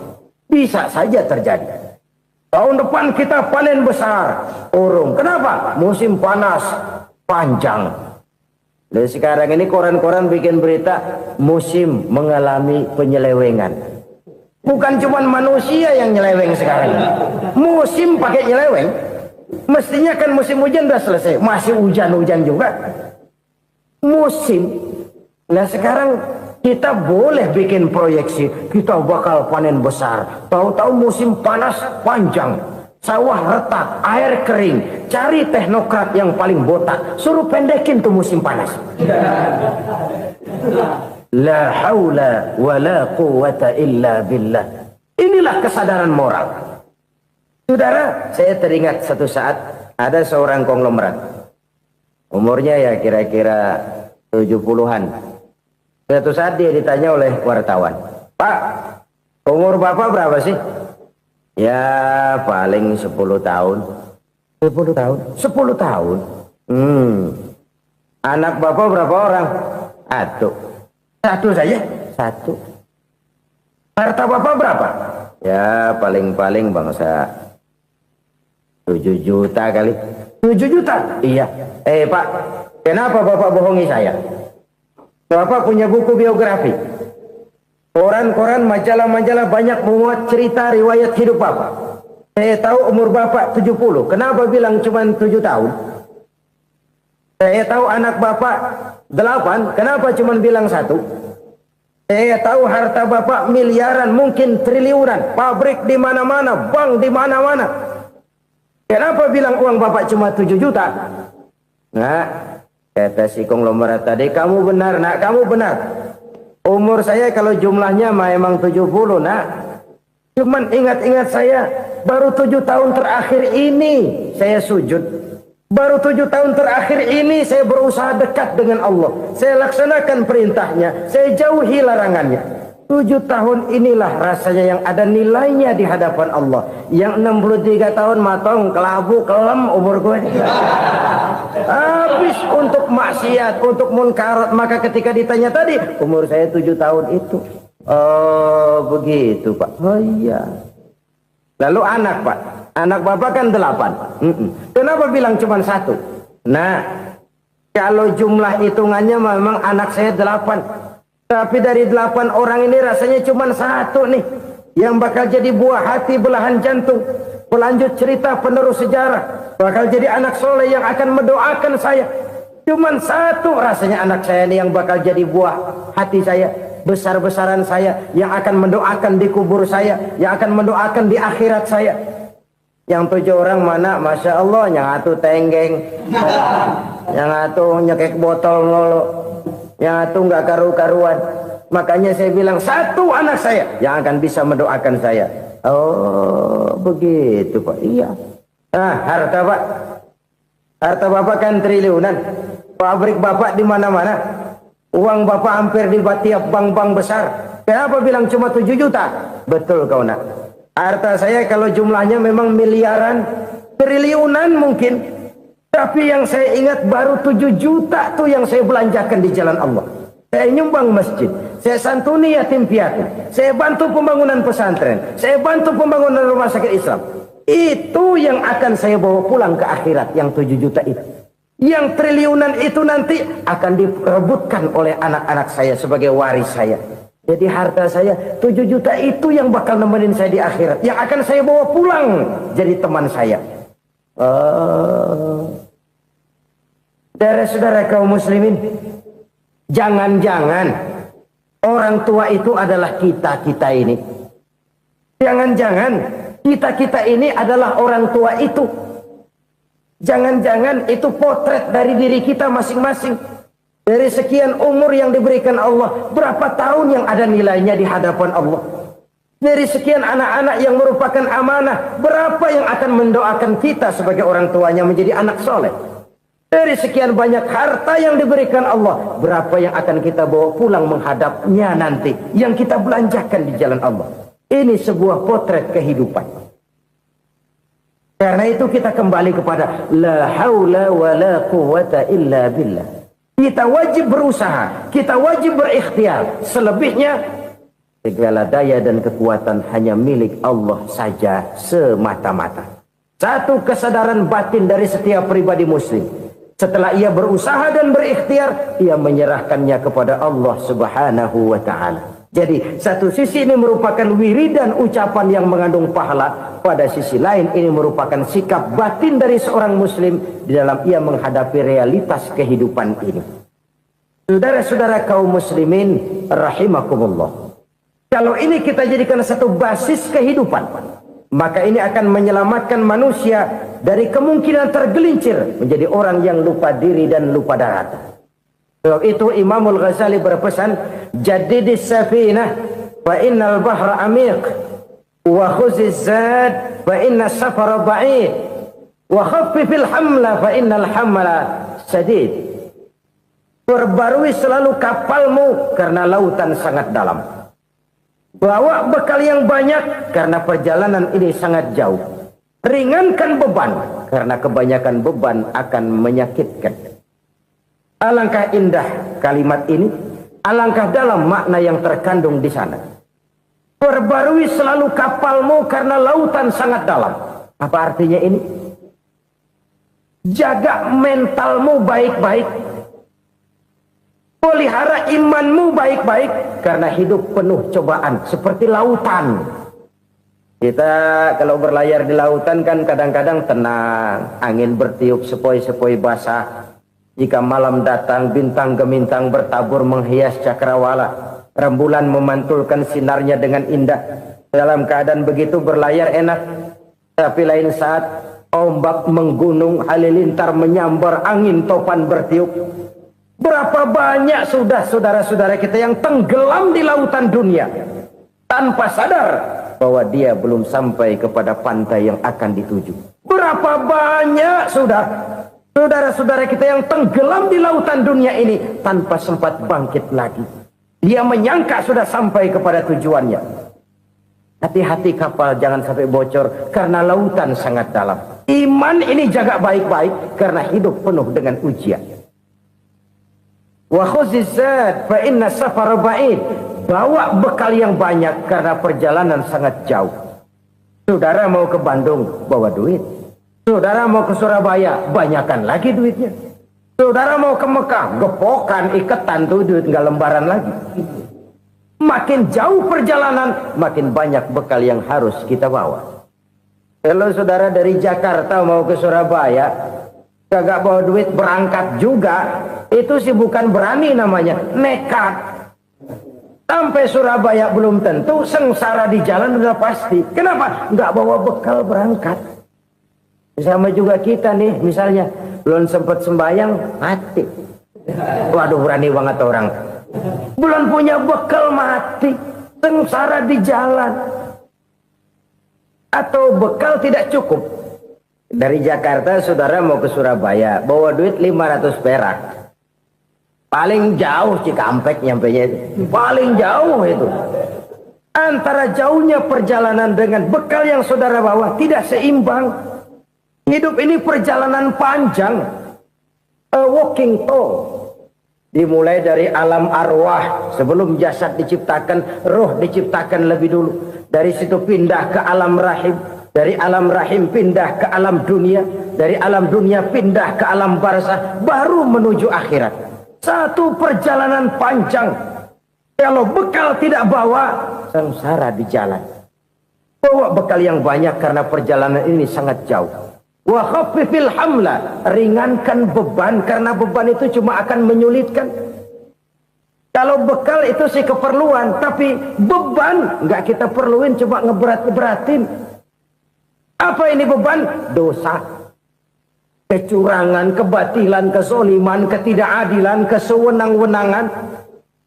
Bisa saja terjadi. Tahun depan kita panen besar, urung. Kenapa? Musim panas panjang. Dan sekarang ini koran-koran bikin berita musim mengalami penyelewengan. Bukan cuma manusia yang nyeleweng sekarang. Musim pakai nyeleweng. Mestinya kan musim hujan udah selesai, masih hujan-hujan juga. Musim. Nah sekarang kita boleh bikin proyeksi, kita bakal panen besar. Tahu-tahu musim panas panjang, sawah retak, air kering. Cari teknokrat yang paling botak, suruh pendekin tuh musim panas. La haula wa la quwata illa billah. Inilah kesadaran moral. Saudara, saya teringat satu saat ada seorang konglomerat. Umurnya ya kira-kira 70-an. Suatu saat dia ditanya oleh wartawan, "Pak, umur Bapak berapa sih?" "Ya paling 10 tahun." 10 tahun? 10 tahun? Anak Bapak berapa orang? Satu saja? Satu. Harta Bapak berapa? Ya paling-paling bangsa 7 juta kali. 7 juta? Iya. Pak, kenapa Bapak bohongi saya? Bapak punya buku biografi. Koran-koran, majalah-majalah banyak memuat cerita riwayat hidup Bapak. Saya tahu umur Bapak 70. Kenapa bilang cuma 7 tahun? Saya tahu anak Bapak 8. Kenapa cuma bilang 1? Saya tahu harta bapak miliaran, mungkin triliunan, pabrik di mana-mana, bank di mana-mana. Kenapa bilang uang bapak cuma 7 juta? Nah, kata si konglomerat tadi, kamu benar nak, kamu benar. Umur saya kalau jumlahnya memang 70 nak. Cuman ingat-ingat saya, baru 7 tahun terakhir ini saya sujud. Baru 7 tahun terakhir ini saya berusaha dekat dengan Allah. Saya laksanakan perintahnya, saya jauhi larangannya. 7 tahun inilah rasanya yang ada nilainya di hadapan Allah. Yang 63 tahun matong, kelabu, kelam umur gue. Habis untuk maksiat, untuk munkarat. Maka ketika ditanya tadi, umur saya 7 tahun itu. Oh begitu Pak. Oh iya. Lalu anak Pak. Anak bapak kan 8. Kenapa bilang cuma 1? Nah, kalau jumlah hitungannya memang anak saya 8. Tapi dari 8 orang ini rasanya cuma 1 nih. Yang bakal jadi buah hati, belahan jantung. Pelanjut cerita, penerus sejarah. Bakal jadi anak soleh yang akan mendoakan saya. Cuma 1 rasanya anak saya ini yang bakal jadi buah hati saya. Besar-besaran saya. Yang akan mendoakan di kubur saya. Yang akan mendoakan di akhirat saya. Yang 7 orang mana, Masya Allah, yang atu tenggeng, yang atu nyekek botol ngolo, yang atu nggak karu-karuan. Makanya saya bilang 1 anak saya yang akan bisa mendoakan saya. Oh begitu Pak. Iya. Nah harta Pak, harta bapak kan triliunan, pabrik bapak di mana-mana, uang bapak hampir di tiap bank-bank besar. Kenapa bilang cuma 7 juta? Betul kau nak. Harta saya kalau jumlahnya memang miliaran, triliunan mungkin. Tapi yang saya ingat baru 7 juta tuh yang saya belanjakan di jalan Allah. Saya nyumbang masjid, saya santuni yatim piatu, saya bantu pembangunan pesantren, saya bantu pembangunan rumah sakit Islam. Itu yang akan saya bawa pulang ke akhirat, yang 7 juta itu. Yang triliunan itu nanti akan diperebutkan oleh anak-anak saya sebagai waris saya. Jadi harta saya 7 juta itu yang bakal nemenin saya di akhirat. Yang akan saya bawa pulang jadi teman saya. Saudara-saudara kaum muslimin, jangan-jangan orang tua itu adalah kita-kita ini. Jangan-jangan kita-kita ini adalah orang tua itu. Jangan-jangan itu potret dari diri kita masing-masing. Dari sekian umur yang diberikan Allah, berapa tahun yang ada nilainya di hadapan Allah? Dari sekian anak-anak yang merupakan amanah, berapa yang akan mendoakan kita sebagai orang tuanya menjadi anak soleh? Dari sekian banyak harta yang diberikan Allah, berapa yang akan kita bawa pulang menghadapnya nanti, yang kita belanjakan di jalan Allah? Ini sebuah potret kehidupan. Karena itu kita kembali kepada la haula wa la quwata illa billah. Kita wajib berusaha, kita wajib berikhtiar. Selebihnya, segala daya dan kekuatan hanya milik Allah saja semata-mata. Satu kesadaran batin dari setiap pribadi muslim. Setelah ia berusaha dan berikhtiar, ia menyerahkannya kepada Allah Subhanahu wa ta'ala. Jadi, satu sisi ini merupakan wiridan ucapan yang mengandung pahala. Pada sisi lain, ini merupakan sikap batin dari seorang muslim di dalam ia menghadapi realitas kehidupan ini. Saudara-saudara kaum muslimin, rahimakumullah. Kalau ini kita jadikan satu basis kehidupan, maka ini akan menyelamatkan manusia dari kemungkinan tergelincir menjadi orang yang lupa diri dan lupa darat. Sebab itu Imamul Ghazali berpesan, jadidis safinah fa innal bahra amiq wa khuziz zad fa inna safara ba'id wa khaffifil hamla fa innal hamla sadid. Perbarui selalu kapalmu karena lautan sangat dalam. Bawa bekal yang banyak karena perjalanan ini sangat jauh. Ringankan beban karena kebanyakan beban akan menyakitkan. Alangkah indah kalimat ini, alangkah dalam makna yang terkandung di sana. Perbarui selalu kapalmu karena lautan sangat dalam. Apa artinya ini? Jaga mentalmu baik-baik. Pelihara imanmu baik-baik karena hidup penuh cobaan seperti lautan. Kita kalau berlayar di lautan kan kadang-kadang tenang, angin bertiup sepoi-sepoi basah. Jika malam datang bintang gemintang bertabur menghias cakrawala. Rembulan memantulkan sinarnya dengan indah. Dalam keadaan begitu berlayar enak. Tapi lain saat ombak menggunung, halilintar menyambar, angin topan bertiup. Berapa banyak sudah saudara-saudara kita yang tenggelam di lautan dunia tanpa sadar bahwa dia belum sampai kepada pantai yang akan dituju. Berapa banyak sudah saudara-saudara kita yang tenggelam di lautan dunia ini tanpa sempat bangkit lagi. Dia menyangka sudah sampai kepada tujuannya. Hati-hati kapal jangan sampai bocor karena lautan sangat dalam. Iman ini jaga baik-baik karena hidup penuh dengan ujian. Wa khuziz zad fa inna safara ba'id. Bawa bekal yang banyak karena perjalanan sangat jauh. Saudara mau ke Bandung, bawa duit. Saudara mau ke Surabaya, banyakan lagi duitnya. Saudara mau ke Mekah, gepokan, iketan tuh duit nggak lembaran lagi. Makin jauh perjalanan, makin banyak bekal yang harus kita bawa. Kalau saudara dari Jakarta mau ke Surabaya, kagak bawa duit berangkat juga, itu sih bukan berani namanya, nekat. Sampai Surabaya belum tentu, sengsara di jalan udah pasti. Kenapa? Nggak bawa bekal berangkat. Sama juga kita nih, misalnya belum sempat sembahyang, mati. Waduh, berani banget orang. Belum punya bekal, mati. Sengsara di jalan. Atau bekal tidak cukup. Dari Jakarta saudara mau ke Surabaya, bawa duit 500 perak. Paling jauh Cikampek nyampenya itu. Paling jauh itu. Antara jauhnya perjalanan dengan bekal yang saudara bawa tidak seimbang. Hidup ini perjalanan panjang, a walking tour. Dimulai dari alam arwah, sebelum jasad diciptakan, roh diciptakan lebih dulu. Dari situ pindah ke alam rahim, dari alam rahim pindah ke alam dunia, dari alam dunia pindah ke alam barzah, baru menuju akhirat. Satu perjalanan panjang. Kalau bekal tidak bawa, sengsara di jalan. Bawa bekal yang banyak karena perjalanan ini sangat jauh. Wa khaffifil hamla, ringankan beban karena beban itu cuma akan menyulitkan. Kalau bekal itu sih keperluan, tapi beban nggak kita perluin, coba ngeberat-beratin. Apa ini beban? Dosa, kecurangan, kebatilan, kezoliman, ketidakadilan, kesewenang-wenangan.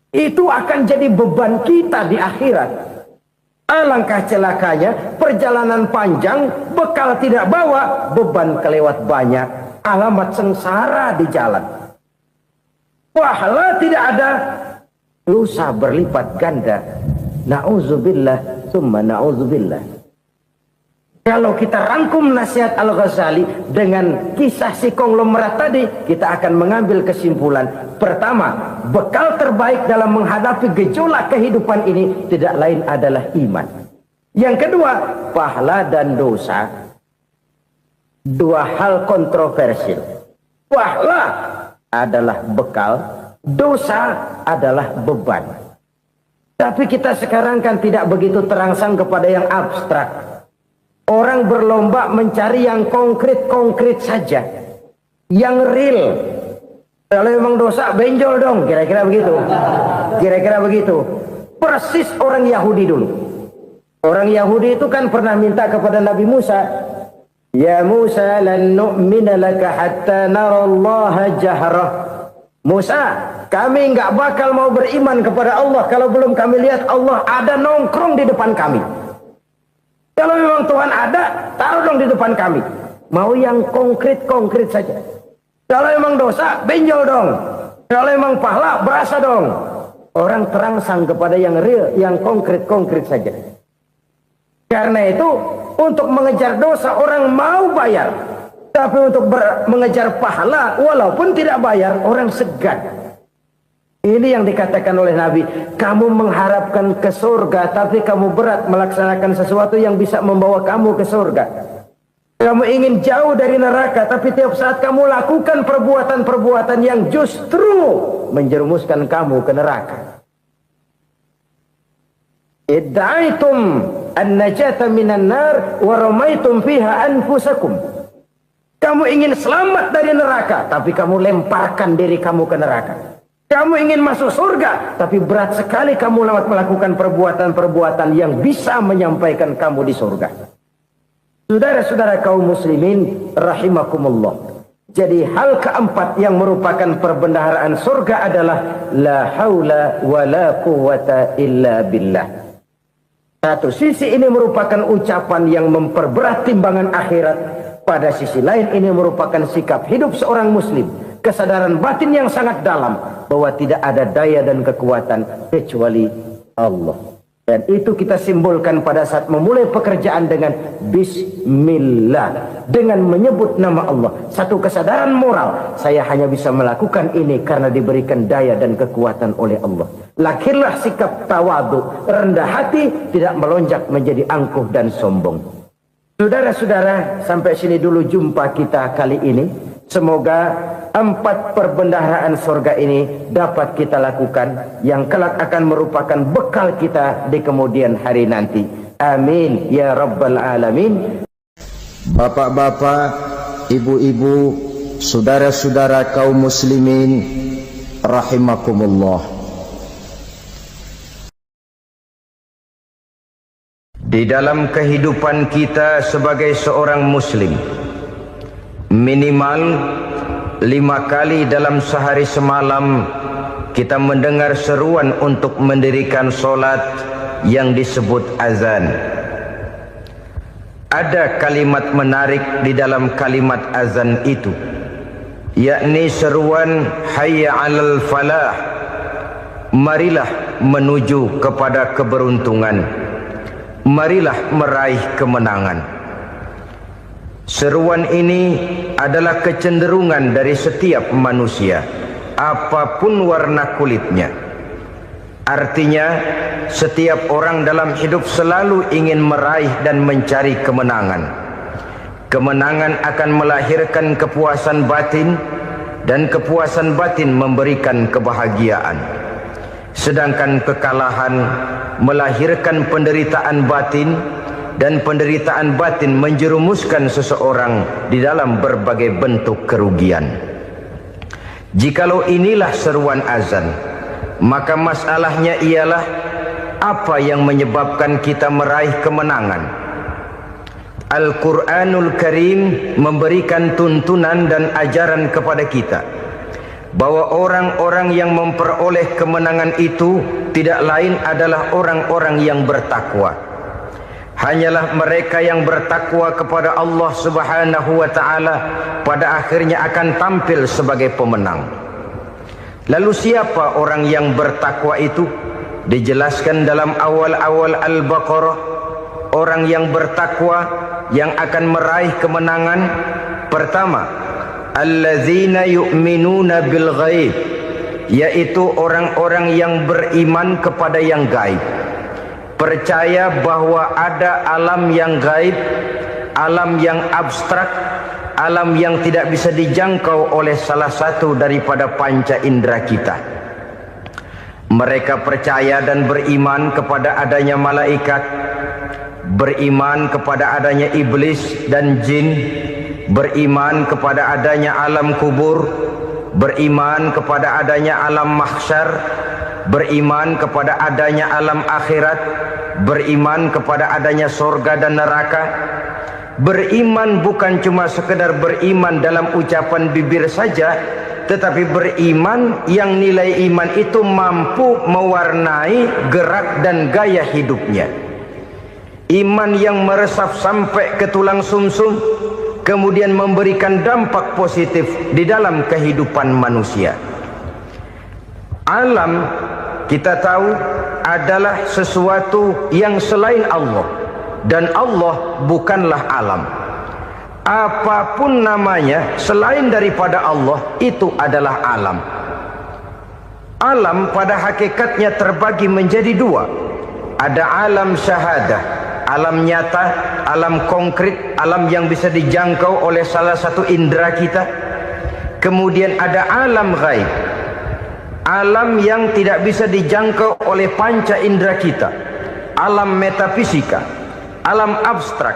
Itu akan jadi beban kita di akhirat. Alangkah celakanya, perjalanan panjang, bekal tidak bawa, beban kelewat banyak, alamat sengsara di jalan. Pahala tidak ada, dosa berlipat ganda. Na'udzubillah, summa na'udzubillah. Kalau kita rangkum nasihat Al-Ghazali dengan kisah si konglomerat tadi, kita akan mengambil kesimpulan. Pertama, bekal terbaik dalam menghadapi gejolak kehidupan ini tidak lain adalah iman. Yang kedua, pahala dan dosa. Dua hal kontroversial. Pahala adalah bekal, dosa adalah beban. Tapi kita sekarang kan tidak begitu terangsang kepada yang abstrak. Orang berlomba mencari yang konkret-konkret saja, yang real. Kalau memang dosa, benjol dong, kira-kira begitu. Kira-kira begitu. Persis orang Yahudi dulu. Orang Yahudi itu kan pernah minta kepada Nabi Musa, Ya Musa, lan nu'mina laka hatta narallaha jahrah. Musa, kami nggak bakal mau beriman kepada Allah kalau belum kami lihat Allah ada nongkrong di depan kami. Kalau memang Tuhan ada, taruh dong di depan kami. Mau yang konkret-konkret saja. Kalau memang dosa, benjol dong. Kalau memang pahala, berasa dong. Orang terangsang kepada yang real, yang konkret-konkret saja. Karena itu, untuk mengejar dosa, orang mau bayar. Tapi untuk mengejar pahala, walaupun tidak bayar, orang segan. Ini yang dikatakan oleh Nabi, kamu mengharapkan ke surga, tapi kamu berat melaksanakan sesuatu yang bisa membawa kamu ke surga. Kamu ingin jauh dari neraka, tapi tiap saat kamu lakukan perbuatan-perbuatan yang justru menjerumuskan kamu ke neraka. Idda'aitum an-najata minan nar wa ramaitum fiha anfusakum. Kamu ingin selamat dari neraka, tapi kamu lemparkan diri kamu ke neraka. Kamu ingin masuk surga, tapi berat sekali kamu melakukan perbuatan-perbuatan yang bisa menyampaikan kamu di surga. Saudara-saudara kaum muslimin rahimakumullah. Jadi hal keempat yang merupakan perbendaharaan surga adalah la haula wa la quwwata illa billah. Satu sisi ini merupakan ucapan yang memperberat timbangan akhirat. Pada sisi lain ini merupakan sikap hidup seorang muslim. Kesadaran batin yang sangat dalam bahwa tidak ada daya dan kekuatan kecuali Allah. Dan itu kita simbolkan pada saat memulai pekerjaan dengan Bismillah, dengan menyebut nama Allah. Satu kesadaran moral, saya hanya bisa melakukan ini karena diberikan daya dan kekuatan oleh Allah. Lahirlah sikap tawadu, rendah hati, tidak melonjak menjadi angkuh dan sombong. Saudara-saudara, sampai sini dulu jumpa kita kali ini. Semoga 4 perbendaharaan surga ini dapat kita lakukan, yang kelak akan merupakan bekal kita di kemudian hari nanti. Amin ya rabbal alamin. Bapak-bapak, ibu-ibu, saudara-saudara kaum muslimin rahimakumullah. Di dalam kehidupan kita sebagai seorang muslim, minimal 5 kali dalam sehari semalam kita mendengar seruan untuk mendirikan solat yang disebut azan. Ada kalimat menarik di dalam kalimat azan itu, yakni seruan hayya 'alal falah, marilah menuju kepada keberuntungan, marilah meraih kemenangan. Seruan ini adalah kecenderungan dari setiap manusia, apapun warna kulitnya. Artinya, setiap orang dalam hidup selalu ingin meraih dan mencari kemenangan. Kemenangan akan melahirkan kepuasan batin, dan kepuasan batin memberikan kebahagiaan. Sedangkan kekalahan melahirkan penderitaan batin, dan penderitaan batin menjerumuskan seseorang di dalam berbagai bentuk kerugian. Jikalau inilah seruan azan, maka masalahnya ialah apa yang menyebabkan kita meraih kemenangan. Al-Quranul Karim memberikan tuntunan dan ajaran kepada kita bahwa orang-orang yang memperoleh kemenangan itu tidak lain adalah orang-orang yang bertakwa. Hanyalah mereka yang bertakwa kepada Allah Subhanahu wa ta'ala pada akhirnya akan tampil sebagai pemenang. Lalu siapa orang yang bertakwa itu? Dijelaskan dalam awal-awal Al-Baqarah, orang yang bertakwa yang akan meraih kemenangan. Pertama, allazina yu'minuna bil ghaib, yaitu orang-orang yang beriman kepada yang gaib. Percaya bahwa ada alam yang gaib, alam yang abstrak, alam yang tidak bisa dijangkau oleh salah satu daripada panca indera kita. Mereka percaya dan beriman kepada adanya malaikat, beriman kepada adanya iblis dan jin, beriman kepada adanya alam kubur, beriman kepada adanya alam mahsyar, beriman kepada adanya alam akhirat, beriman kepada adanya surga dan neraka. Beriman bukan cuma sekedar beriman dalam ucapan bibir saja, tetapi beriman yang nilai iman itu mampu mewarnai gerak dan gaya hidupnya. Iman yang meresap sampai ke tulang sumsum, kemudian memberikan dampak positif di dalam kehidupan manusia. Alam, kita tahu, adalah sesuatu yang selain Allah, dan Allah bukanlah alam. Apapun namanya selain daripada Allah, itu adalah alam. Alam pada hakikatnya terbagi menjadi 2. Ada alam syahadah, alam nyata, alam konkret, alam yang bisa dijangkau oleh salah satu indera kita. Kemudian ada alam ghaib, alam yang tidak bisa dijangkau oleh panca indera kita, alam metafisika, alam abstrak,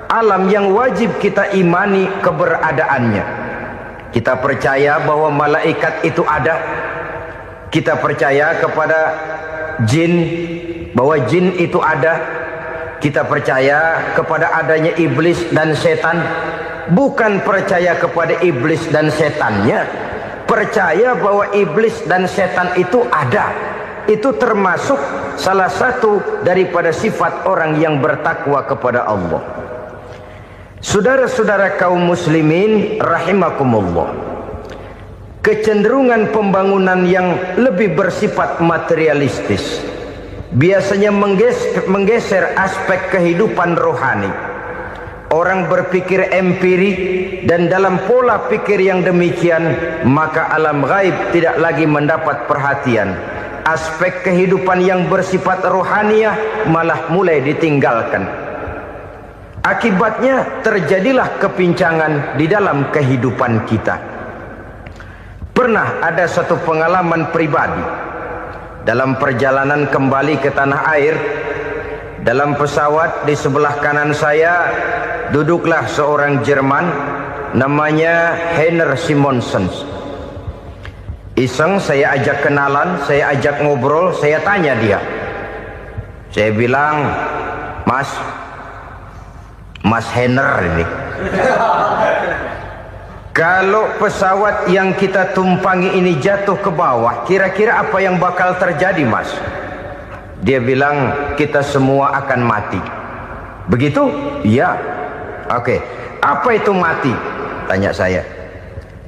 alam yang wajib kita imani keberadaannya. Kita percaya bahwa malaikat itu ada, Kita percaya kepada jin, bahwa jin itu ada. Kita percaya kepada adanya iblis dan setan. Bukan percaya kepada iblis dan setannya, percaya bahwa iblis dan setan itu ada. Itu termasuk salah satu daripada sifat orang yang bertakwa kepada Allah. Saudara-saudara kaum muslimin rahimakumullah, kecenderungan pembangunan yang lebih bersifat materialistis biasanya menggeser aspek kehidupan rohani. Orang berpikir empiri, dan dalam pola pikir yang demikian maka alam gaib tidak lagi mendapat perhatian. Aspek kehidupan yang bersifat rohaniah malah mulai ditinggalkan. Akibatnya terjadilah kepincangan di dalam kehidupan kita. Pernah ada satu pengalaman pribadi dalam perjalanan kembali ke tanah air. Dalam pesawat di sebelah kanan saya duduklah seorang Jerman namanya Heiner Simonsen. Iseng saya ajak kenalan, saya ajak ngobrol, saya tanya dia. Saya bilang, Mas Heiner ini, kalau pesawat yang kita tumpangi ini jatuh ke bawah, kira-kira apa yang bakal terjadi, Mas? Dia bilang, kita semua akan mati. Begitu? Iya. Oke. Apa itu mati? Tanya saya.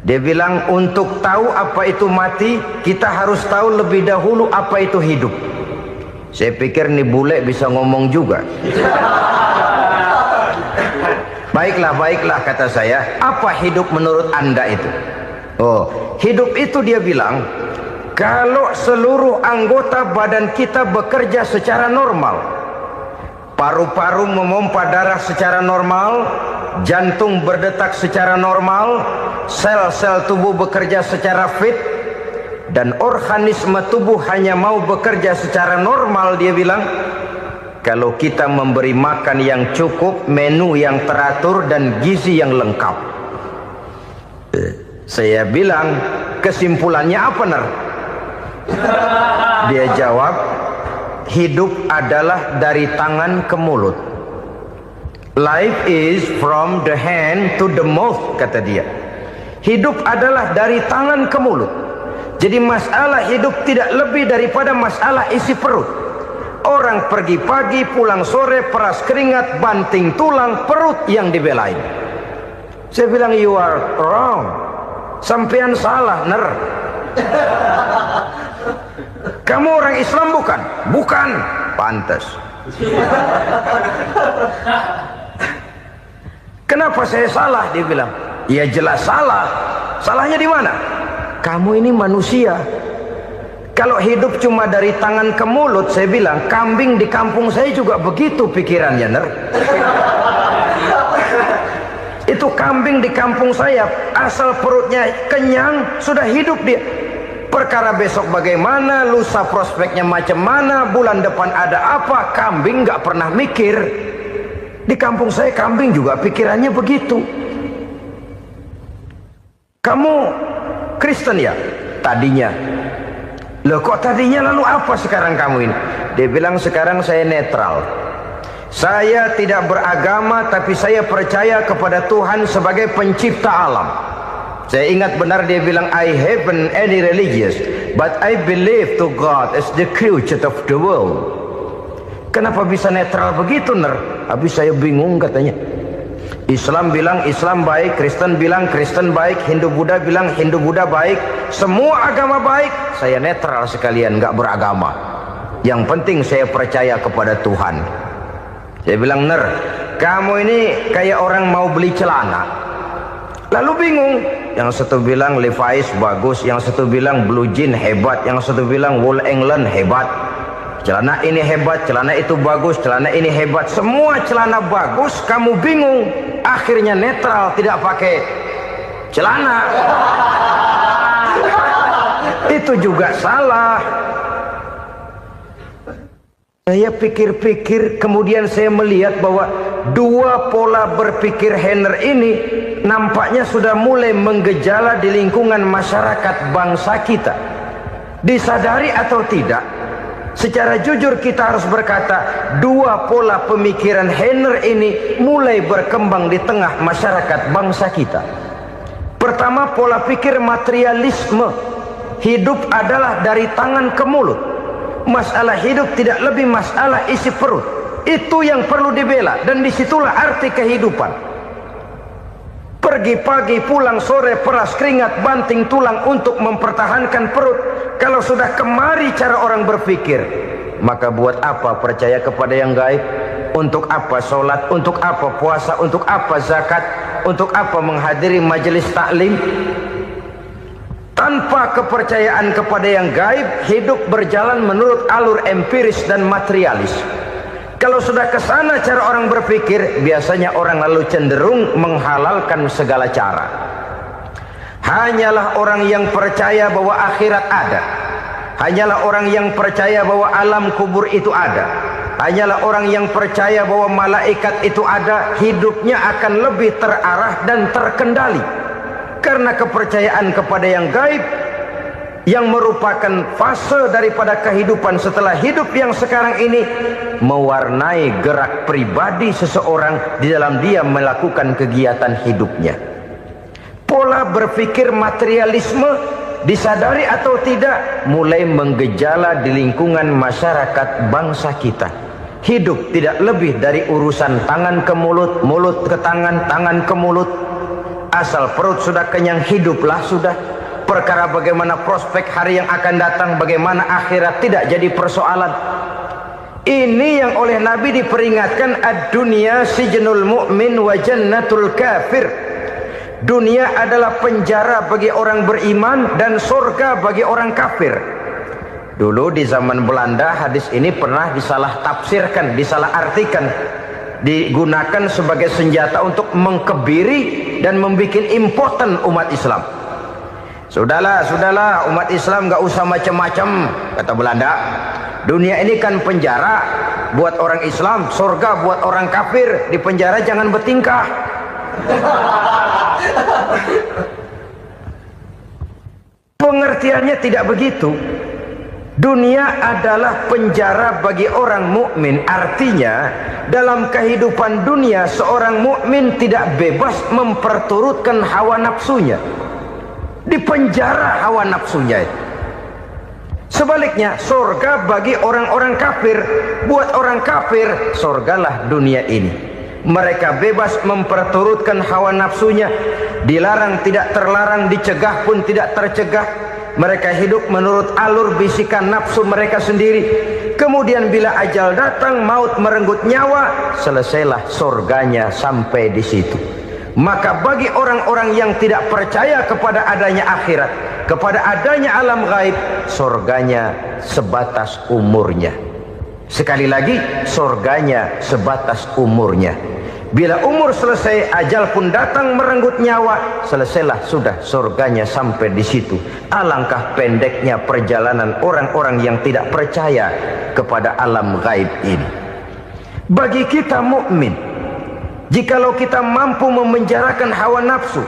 Dia bilang, untuk tahu apa itu mati, kita harus tahu lebih dahulu apa itu hidup. Saya pikir nih bule bisa ngomong juga. Baiklah kata saya. Apa hidup menurut Anda itu? Oh, hidup itu dia bilang, kalau seluruh anggota badan kita bekerja secara normal, paru-paru memompa darah secara normal, jantung berdetak secara normal, sel-sel tubuh bekerja secara fit, dan organisme tubuh hanya mau bekerja secara normal, dia bilang, kalau kita memberi makan yang cukup, menu yang teratur, dan gizi yang lengkap. Saya bilang, kesimpulannya apa, Ner? Dia jawab, hidup adalah dari tangan ke mulut. Life is from the hand to the mouth, kata dia. Hidup adalah dari tangan ke mulut. Jadi masalah hidup tidak lebih daripada masalah isi perut. Orang pergi pagi, pulang sore, peras keringat, banting tulang, perut yang dibelain. Saya bilang, you are wrong. Sampean salah, Ner. Kamu orang Islam bukan? Bukan. Pantas. Kenapa saya salah? Dia bilang, ya jelas salah. Salahnya di mana? Kamu ini manusia. Kalau hidup cuma dari tangan ke mulut, saya bilang, kambing di kampung saya juga begitu pikirannya, Ner. Itu kambing di kampung saya, asal perutnya kenyang, sudah hidup dia. Perkara besok bagaimana, lusa prospeknya macam mana, bulan depan ada apa, kambing nggak pernah mikir. Di kampung saya kambing juga pikirannya begitu. Kamu Kristen ya? Tadinya. Loh kok tadinya, lalu apa sekarang kamu ini? Dia bilang, sekarang saya netral. Saya tidak beragama, tapi saya percaya kepada Tuhan sebagai pencipta alam. Saya ingat benar dia bilang, I haven't any religious, but I believe to God as the creator of the world. Kenapa bisa netral begitu, Ner? Habis saya bingung katanya. Islam bilang Islam baik, Kristen bilang Kristen baik, Hindu Buddha bilang Hindu Buddha baik, semua agama baik. Saya netral sekalian, nggak beragama. Yang penting saya percaya kepada Tuhan. Saya bilang, Ner, kamu ini kayak orang mau beli celana, lalu bingung. Yang satu bilang Levi's bagus, yang satu bilang Blue Jean hebat, yang satu bilang Wool England hebat. Celana ini hebat, celana itu bagus, celana ini hebat. Semua celana bagus, kamu bingung. Akhirnya netral, tidak pakai celana. Itu juga salah. Saya pikir-pikir, kemudian saya melihat bahwa dua pola berpikir Heiner ini nampaknya sudah mulai menggejala di lingkungan masyarakat bangsa kita. Disadari atau tidak, secara jujur kita harus berkata, dua pola pemikiran Heiner ini mulai berkembang di tengah masyarakat bangsa kita. Pertama, pola pikir materialisme. Hidup adalah dari tangan ke mulut. Masalah hidup tidak lebih masalah isi perut. Itu yang perlu dibela, dan disitulah arti kehidupan. Pergi pagi, pulang sore, peras keringat, banting tulang untuk mempertahankan perut. Kalau sudah kemari cara orang berpikir, maka buat apa percaya kepada yang gaib? Untuk apa sholat? Untuk apa puasa? Untuk apa zakat? Untuk apa menghadiri majelis taklim? Tanpa kepercayaan kepada yang gaib, hidup berjalan menurut alur empiris dan materialis. Kalau sudah ke sana cara orang berpikir, biasanya orang lalu cenderung menghalalkan segala cara. Hanyalah orang yang percaya bahwa akhirat ada. Hanyalah orang yang percaya bahwa alam kubur itu ada. Hanyalah orang yang percaya bahwa malaikat itu ada, hidupnya akan lebih terarah dan terkendali. Karena kepercayaan kepada yang gaib, yang merupakan fase daripada kehidupan setelah hidup yang sekarang ini, mewarnai gerak pribadi seseorang di dalam dia melakukan kegiatan hidupnya. Pola berpikir materialisme, disadari atau tidak, mulai menggejala di lingkungan masyarakat bangsa kita. Hidup tidak lebih dari urusan tangan ke mulut, mulut ke tangan, tangan ke mulut. Asal perut sudah kenyang, hiduplah sudah. Perkara bagaimana prospek hari yang akan datang, bagaimana akhirat, tidak jadi persoalan. Ini yang oleh Nabi diperingatkan, ad-dunya sijnul mu'min wa jannatul kafir. Dunia adalah penjara bagi orang beriman dan surga bagi orang kafir. Dulu di zaman Belanda hadis ini pernah disalah tafsirkan, disalah artikan, digunakan sebagai senjata untuk mengkebiri dan membuat impoten umat Islam. Sudahlah umat Islam gak usah macam-macam, kata Belanda. Dunia ini kan penjara buat orang Islam, surga buat orang kafir. Di penjara jangan bertingkah. Pengertiannya tidak begitu. Dunia adalah penjara bagi orang mukmin. Artinya dalam kehidupan dunia seorang mukmin tidak bebas memperturutkan hawa nafsunya. Di penjara hawa nafsunya itu. Sebaliknya, surga bagi orang-orang kafir. Buat orang kafir, surgalah dunia ini. Mereka bebas memperturutkan hawa nafsunya. Dilarang tidak terlarang, dicegah pun tidak tercegah. Mereka hidup menurut alur bisikan nafsu mereka sendiri. Kemudian bila ajal datang, maut merenggut nyawa, selesailah surganya sampai di situ. Maka bagi orang-orang yang tidak percaya kepada adanya akhirat, kepada adanya alam gaib, surganya sebatas umurnya. Sekali lagi, surganya sebatas umurnya. Bila umur selesai, ajal pun datang merenggut nyawa, selesailah sudah surganya sampai di situ. Alangkah pendeknya perjalanan orang-orang yang tidak percaya kepada alam gaib ini. Bagi kita mukmin, jikalau kita mampu memenjarakan hawa nafsu,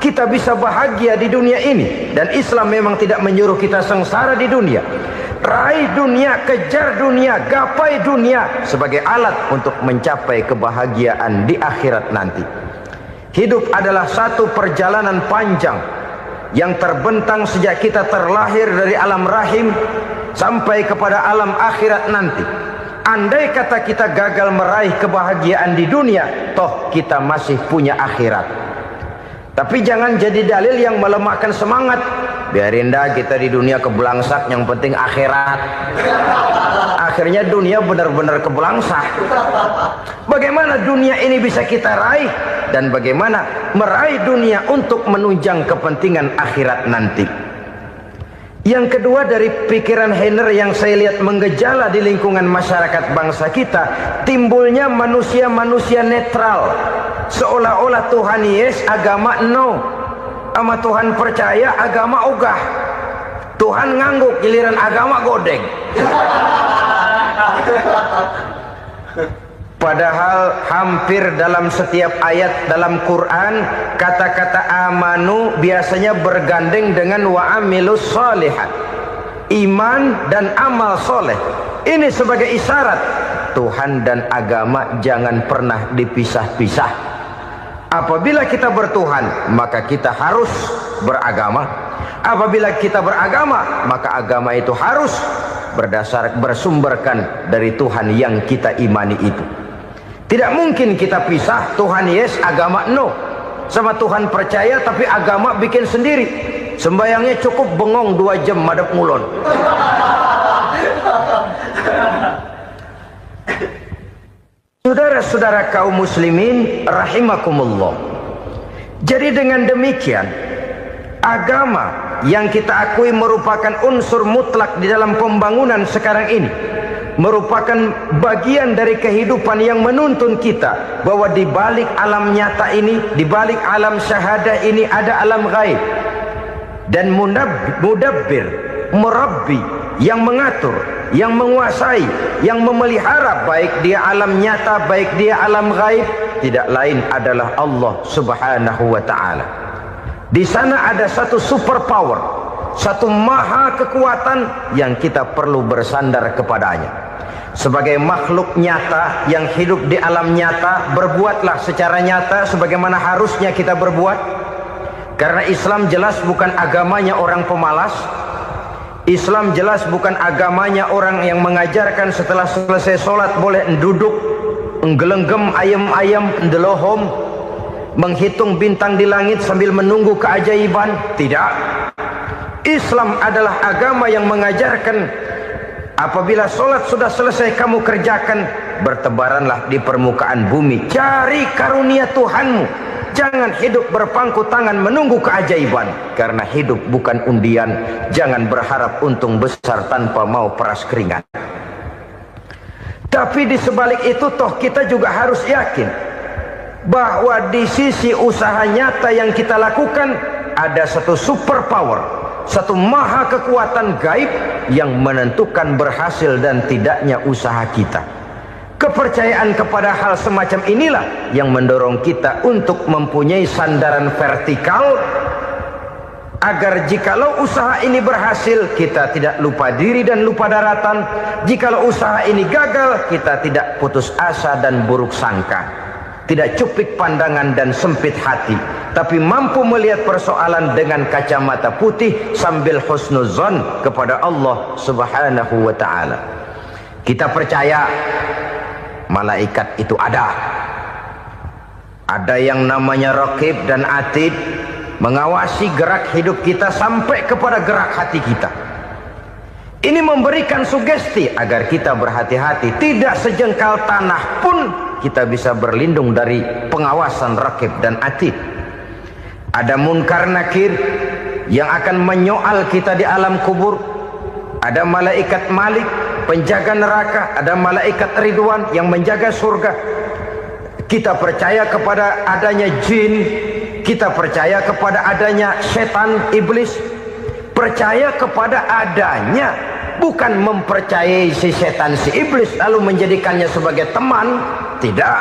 kita bisa bahagia di dunia ini. Dan Islam memang tidak menyuruh kita sengsara di dunia. Raih dunia, kejar dunia, gapai dunia sebagai alat untuk mencapai kebahagiaan di akhirat nanti. Hidup adalah satu perjalanan panjang yang terbentang sejak kita terlahir dari alam rahim sampai kepada alam akhirat nanti. Andai kata kita gagal meraih kebahagiaan di dunia, toh kita masih punya akhirat. Tapi jangan jadi dalil yang melemahkan semangat. Biarin dah kita di dunia kebelangsak, yang penting akhirat. Akhirnya dunia benar-benar kebelangsak. Bagaimana dunia ini bisa kita raih, dan bagaimana meraih dunia untuk menunjang kepentingan akhirat nanti. Yang kedua, dari pikiran Heiner yang saya lihat menggejala di lingkungan masyarakat bangsa kita, timbulnya manusia-manusia netral. Seolah-olah Tuhan yes, agama no. Sama Tuhan percaya, agama ogah. Tuhan ngangguk, giliran agama godeng. Padahal hampir dalam setiap ayat dalam Quran, kata-kata amanu biasanya bergandeng dengan wa amilus shalihat. iman dan amal soleh. Ini sebagai isyarat Tuhan dan agama jangan pernah dipisah-pisah. Apabila kita bertuhan, maka kita harus beragama. Apabila kita beragama, maka agama itu harus bersumberkan dari Tuhan yang kita imani itu. Tidak mungkin kita pisah, Tuhan yes, agama no. Sama Tuhan percaya tapi agama bikin sendiri. Sembayangnya cukup bengong 2 jam madep ngulon. Saudara-saudara kaum muslimin rahimakumullah. Jadi dengan demikian, agama yang kita akui merupakan unsur mutlak di dalam pembangunan sekarang ini, merupakan bagian dari kehidupan yang menuntun kita bahwa di balik alam nyata ini, di balik alam syahadah ini ada alam gaib. Dan mudabbir, murabbi, yang mengatur, yang menguasai, yang memelihara baik dia alam nyata, baik dia alam gaib, tidak lain adalah Allah Subhanahu wa ta'ala. Di sana ada satu super power, satu maha kekuatan yang kita perlu bersandar kepadanya. Sebagai makhluk nyata yang hidup di alam nyata, berbuatlah secara nyata sebagaimana harusnya kita berbuat. Karena Islam jelas bukan agamanya orang pemalas. Islam jelas bukan agamanya orang yang mengajarkan setelah selesai sholat boleh duduk, nggelenggem ayam-ayam, ndelohom, menghitung bintang di langit sambil menunggu keajaiban. Tidak. Islam adalah agama yang mengajarkan apabila sholat sudah selesai kamu kerjakan, bertebaranlah di permukaan bumi, cari karunia Tuhanmu. Jangan hidup berpangku tangan menunggu keajaiban. Karena hidup bukan undian. Jangan berharap untung besar tanpa mau peras keringat. Tapi di sebalik itu toh kita juga harus yakin bahwa di sisi usaha nyata yang kita lakukan ada satu super power, satu maha kekuatan gaib yang menentukan berhasil dan tidaknya usaha kita. Kepercayaan kepada hal semacam inilah yang mendorong kita untuk mempunyai sandaran vertikal, agar jikalau usaha ini berhasil, kita tidak lupa diri dan lupa daratan. Jikalau usaha ini gagal, kita tidak putus asa dan buruk sangka, tidak cupik pandangan dan sempit hati, tapi mampu melihat persoalan dengan kacamata putih sambil husnuzon kepada Allah Subhanahu wa ta'ala. Kita percaya malaikat itu ada. Ada yang namanya raqib dan atid, mengawasi gerak hidup kita sampai kepada gerak hati kita. Ini memberikan sugesti agar kita berhati-hati. Tidak sejengkal tanah pun kita bisa berlindung dari pengawasan raqib dan atid. Ada munkar nakir yang akan menyoal kita di alam kubur. Ada malaikat malik, penjaga neraka. Ada malaikat ridwan yang menjaga surga. Kita percaya kepada adanya jin, kita percaya kepada adanya setan, iblis. Percaya kepada adanya, bukan mempercayai si setan, si iblis lalu menjadikannya sebagai teman. Tidak.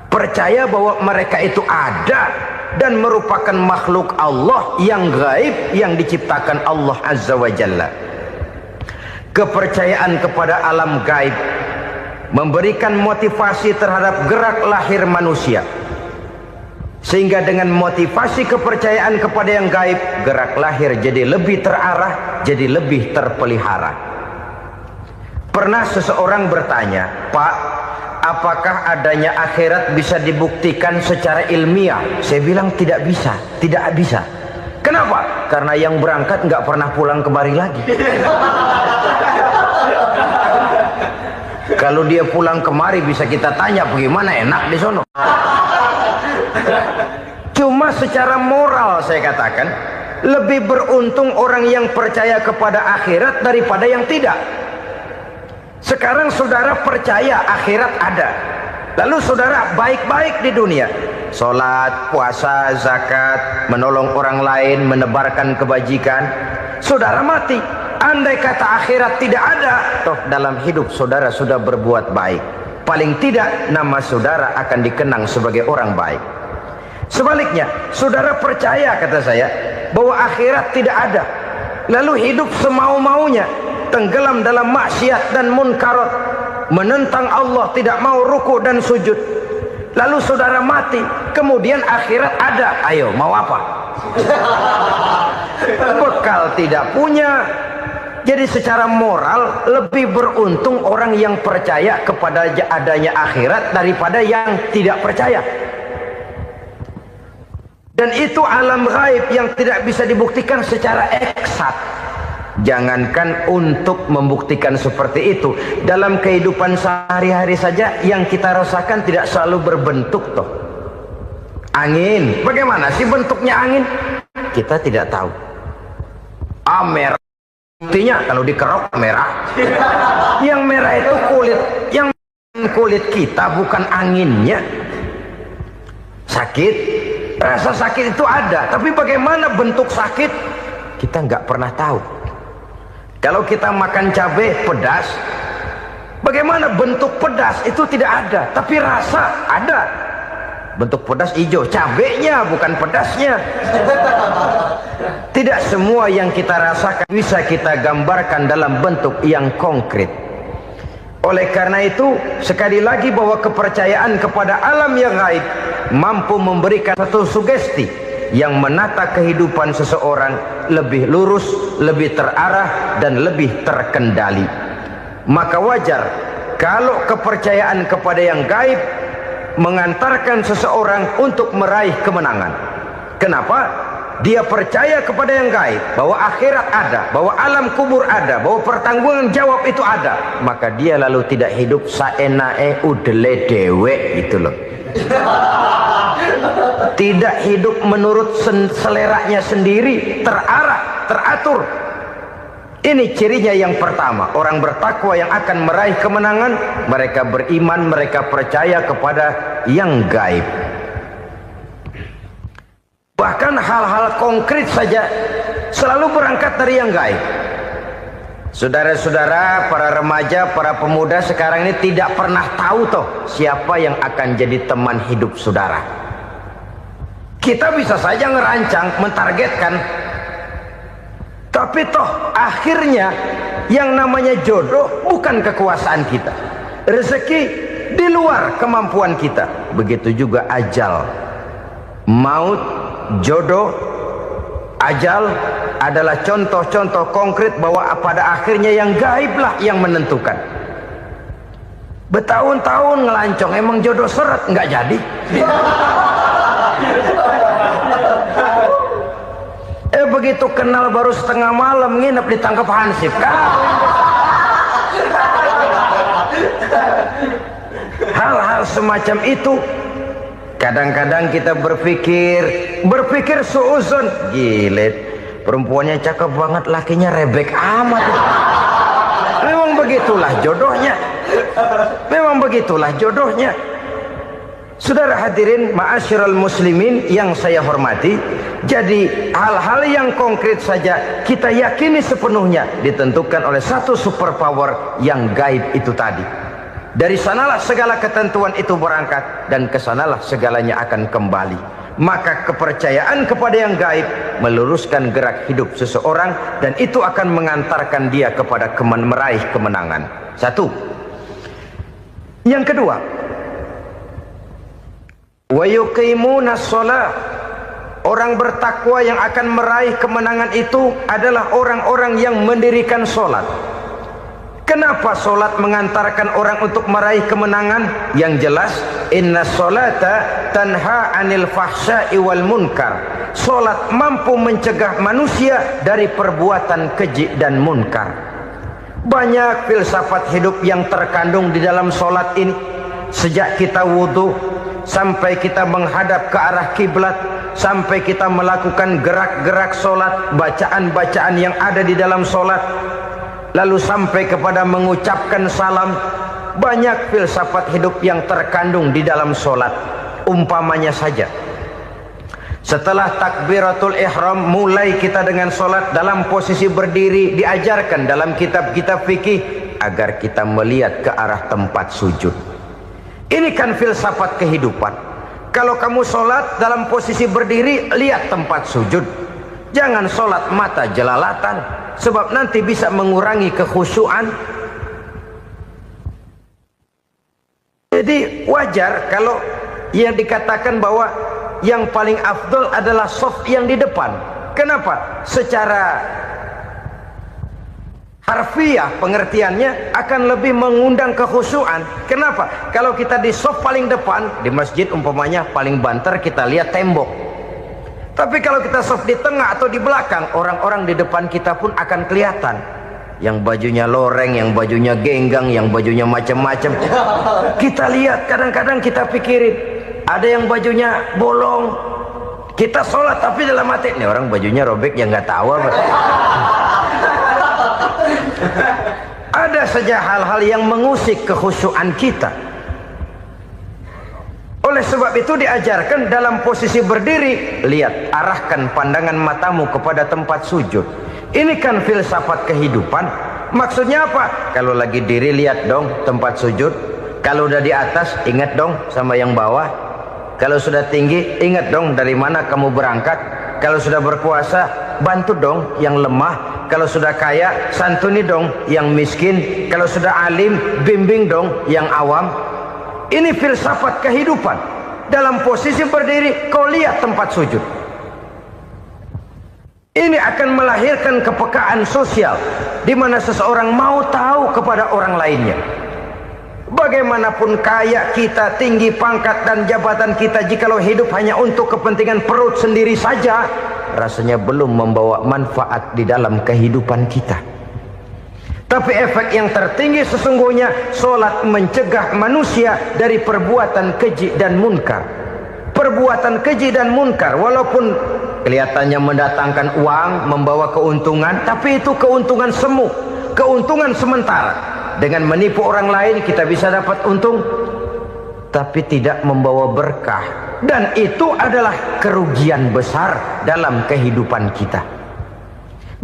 Percaya bahwa mereka itu ada dan merupakan makhluk Allah yang gaib, yang diciptakan Allah Azza wa Jalla. Kepercayaan kepada alam gaib memberikan motivasi terhadap gerak lahir manusia, sehingga dengan motivasi kepercayaan kepada yang gaib, gerak lahir jadi lebih terarah, jadi lebih terpelihara. Pernah seseorang bertanya, "Pak, apakah adanya akhirat bisa dibuktikan secara ilmiah?" Saya bilang tidak bisa, tidak bisa. Kenapa? Karena yang berangkat nggak pernah pulang kemari lagi. Kalau dia pulang kemari bisa kita tanya bagaimana enak di sono. Cuma secara moral saya katakan, lebih beruntung orang yang percaya kepada akhirat daripada yang tidak. Sekarang saudara percaya akhirat ada, lalu saudara baik-baik di dunia, sholat, puasa, zakat, menolong orang lain, menebarkan kebajikan. Saudara mati, andai kata akhirat tidak ada, toh dalam hidup saudara sudah berbuat baik. Paling tidak nama saudara akan dikenang sebagai orang baik. Sebaliknya, saudara percaya, kata saya, bahwa akhirat tidak ada, lalu hidup semau-maunya, tenggelam dalam maksiat dan munkarat, menentang Allah, tidak mau ruku dan sujud. Lalu saudara mati, kemudian akhirat ada, ayo mau apa? Bekal tidak punya. Jadi secara moral lebih beruntung orang yang percaya kepada adanya akhirat daripada yang tidak percaya. Dan itu alam gaib yang tidak bisa dibuktikan secara eksat. Jangankan untuk membuktikan seperti itu, dalam kehidupan sehari-hari saja yang kita rasakan tidak selalu berbentuk toh. Angin, bagaimana sih bentuknya angin? Kita tidak tahu. Merah, buktinya kalau dikerok merah. Yang merah itu kulit, yang kulit kita bukan anginnya. Sakit, rasa sakit itu ada, tapi bagaimana bentuk sakit kita nggak pernah tahu. Kalau kita makan cabai pedas, bagaimana bentuk pedas itu tidak ada, tapi rasa ada. Bentuk pedas hijau, cabainya bukan pedasnya. Tidak semua yang kita rasakan bisa kita gambarkan dalam bentuk yang konkret. Oleh karena itu, sekali lagi bahwa kepercayaan kepada alam yang gaib mampu memberikan satu sugesti yang menata kehidupan seseorang lebih lurus, lebih terarah, dan lebih terkendali. Maka wajar kalau kepercayaan kepada yang gaib mengantarkan seseorang untuk meraih kemenangan. Kenapa? Dia percaya kepada yang gaib, bahwa akhirat ada, bahwa alam kubur ada, bahwa pertanggungan jawab itu ada. Maka dia lalu tidak hidup saenae udele dewe gitu loh. Tidak hidup menurut seleranya sendiri, terarah, teratur. Ini cirinya yang pertama. Orang bertakwa yang akan meraih kemenangan, mereka beriman, mereka percaya kepada yang gaib. Bahkan hal-hal konkret saja selalu berangkat dari yang gaib. Saudara-saudara, para remaja, para pemuda sekarang ini tidak pernah tahu toh siapa yang akan jadi teman hidup saudara. Kita bisa saja ngerancang, mentargetkan, tapi toh akhirnya yang namanya jodoh bukan kekuasaan kita. Rezeki di luar kemampuan kita. Begitu juga ajal. Maut, jodoh, ajal adalah contoh-contoh konkret bahwa pada akhirnya yang gaiblah yang menentukan. Bertahun-tahun ngelancong, emang jodoh seret, nggak jadi. Begitu kenal baru setengah malam nginep ditangkap hansip kan. Hal-hal semacam itu kadang-kadang kita berpikir suuzon, gilet, perempuannya cakep banget, lakinya rebek amat. Memang begitulah jodohnya. Memang begitulah jodohnya. Saudara hadirin ma'asyiral muslimin yang saya hormati, jadi hal-hal yang konkret saja kita yakini sepenuhnya ditentukan oleh satu superpower yang gaib itu tadi. Dari sanalah segala ketentuan itu berangkat dan kesanalah segalanya akan kembali. Maka kepercayaan kepada yang gaib meluruskan gerak hidup seseorang dan itu akan mengantarkan dia kepada meraih kemenangan. Satu. Yang kedua, wa yuqimuna shalah. Orang bertakwa yang akan meraih kemenangan itu adalah orang-orang yang mendirikan sholat. Kenapa sholat mengantarkan orang untuk meraih kemenangan? Yang jelas, inna sholata tanha anil fahsya'i wal munkar. Sholat mampu mencegah manusia dari perbuatan keji dan munkar. Banyak filsafat hidup yang terkandung di dalam sholat ini. Sejak kita wudhu sampai kita menghadap ke arah kiblat, sampai kita melakukan gerak-gerak sholat, bacaan-bacaan yang ada di dalam sholat, lalu sampai kepada mengucapkan salam. Banyak filsafat hidup yang terkandung di dalam sholat. Umpamanya saja, setelah takbiratul ihram mulai kita dengan sholat dalam posisi berdiri, diajarkan dalam kitab-kitab fikih agar kita melihat ke arah tempat sujud. Ini kan filsafat kehidupan. Kalau kamu sholat dalam posisi berdiri, lihat tempat sujud. Jangan sholat mata jelalatan, sebab nanti bisa mengurangi kekhusyuan. Jadi wajar kalau yang dikatakan bahwa yang paling afdol adalah shaf yang di depan. Kenapa? Secara harfiah pengertiannya akan lebih mengundang kekhusyuan. Kenapa? Kalau kita di shaf paling depan di masjid umpamanya paling banter, kita lihat tembok. Tapi kalau kita shaf di tengah atau di belakang, orang-orang di depan kita pun akan kelihatan. Yang bajunya loreng, yang bajunya genggang, yang bajunya macam-macam. Kita lihat, kadang-kadang kita pikirin, ada yang bajunya bolong. Kita sholat tapi dalam hati, nih orang bajunya robek, yang nggak tahu apa. Ada saja hal-hal yang mengusik kekhusyuan kita. Oleh sebab itu diajarkan dalam posisi berdiri, lihat, arahkan pandangan matamu kepada tempat sujud. Ini kan filsafat kehidupan. Maksudnya apa? Kalau lagi diri, lihat dong tempat sujud. Kalau udah di atas, ingat dong sama yang bawah. Kalau sudah tinggi, ingat dong dari mana kamu berangkat. Kalau sudah berkuasa, bantu dong yang lemah. Kalau sudah kaya, santuni dong yang miskin. Kalau sudah alim, bimbing dong yang awam. Ini filsafat kehidupan. Dalam posisi berdiri, kau lihat tempat sujud. Ini akan melahirkan kepekaan sosial, di mana seseorang mau tahu kepada orang lainnya. Bagaimanapun kaya kita, tinggi pangkat dan jabatan kita, jikalau hidup hanya untuk kepentingan perut sendiri saja, rasanya belum membawa manfaat di dalam kehidupan kita. Tapi efek yang tertinggi sesungguhnya, sholat mencegah manusia dari perbuatan keji dan munkar. Perbuatan keji dan munkar, walaupun kelihatannya mendatangkan uang, membawa keuntungan, tapi itu keuntungan semu, keuntungan sementara. Dengan menipu orang lain kita bisa dapat untung, tapi tidak membawa berkah. Dan itu adalah kerugian besar dalam kehidupan kita.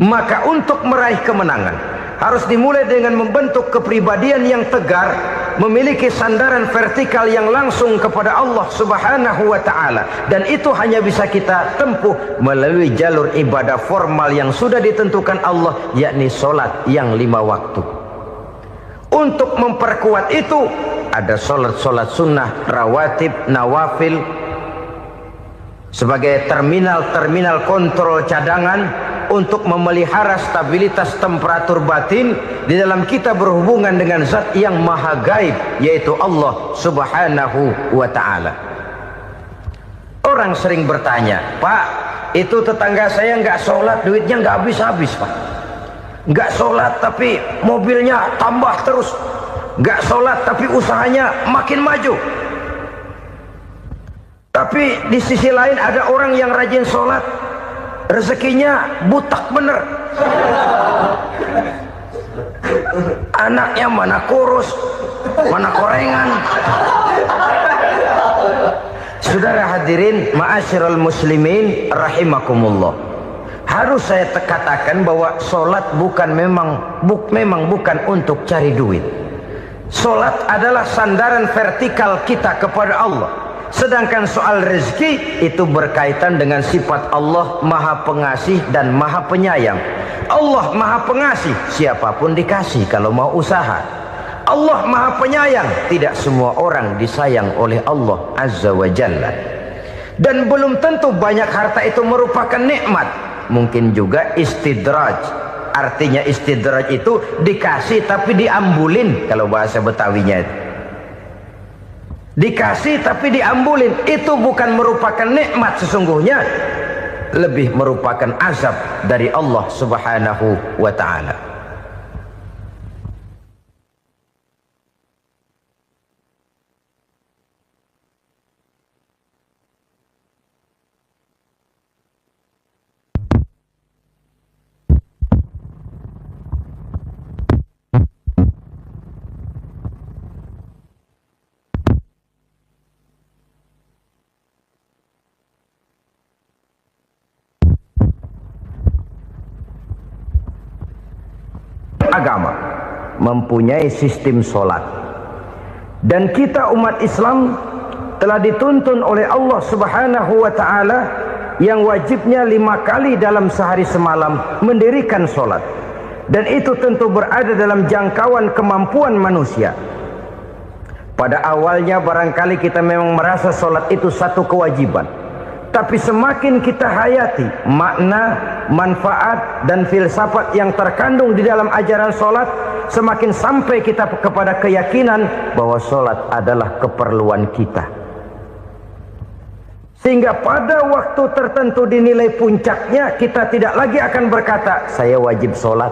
Maka untuk meraih kemenangan, harus dimulai dengan membentuk kepribadian yang tegar, memiliki sandaran vertikal yang langsung kepada Allah Subhanahu wa ta'ala. Dan itu hanya bisa kita tempuh melalui jalur ibadah formal yang sudah ditentukan Allah, yakni sholat yang 5 waktu. Untuk memperkuat itu, ada sholat-sholat sunnah, rawatib, nawafil, sebagai terminal-terminal kontrol cadangan untuk memelihara stabilitas temperatur batin di dalam kita berhubungan dengan zat yang maha gaib, yaitu Allah Subhanahu wa ta'ala. Orang sering bertanya, Pak, itu tetangga saya nggak sholat, duitnya nggak habis-habis, Pak. Nggak sholat tapi mobilnya tambah terus. Nggak sholat tapi usahanya makin maju. Tapi di sisi lain ada orang yang rajin sholat, rezekinya butak bener. Anaknya mana kurus, mana korengan. Saudara hadirin ma'asyiral muslimin rahimakumullah. Harus saya katakan bahwa sholat memang bukan untuk cari duit. Sholat adalah sandaran vertikal kita kepada Allah. Sedangkan soal rezeki itu berkaitan dengan sifat Allah maha pengasih dan maha penyayang. Allah maha pengasih, siapapun dikasih kalau mau usaha. Allah maha penyayang, tidak semua orang disayang oleh Allah Azza wa Jalla. Dan belum tentu banyak harta itu merupakan nikmat. Mungkin juga istidraj. Artinya istidraj itu dikasih tapi diambulin, kalau bahasa Betawinya itu. Dikasih tapi diambulin, itu bukan merupakan nikmat sesungguhnya, lebih merupakan azab dari Allah Subhanahu wa ta'ala. Agama mempunyai sistem sholat, dan kita umat Islam telah dituntun oleh Allah Subhanahu wa ta'ala yang wajibnya 5 kali dalam sehari semalam mendirikan solat, dan itu tentu berada dalam jangkauan kemampuan manusia. Pada awalnya barangkali kita memang merasa solat itu satu kewajiban, tapi semakin kita hayati makna, manfaat, dan filsafat yang terkandung di dalam ajaran solat, semakin sampai kita kepada keyakinan bahwa solat adalah keperluan kita. Sehingga pada waktu tertentu dinilai puncaknya, kita tidak lagi akan berkata saya wajib solat,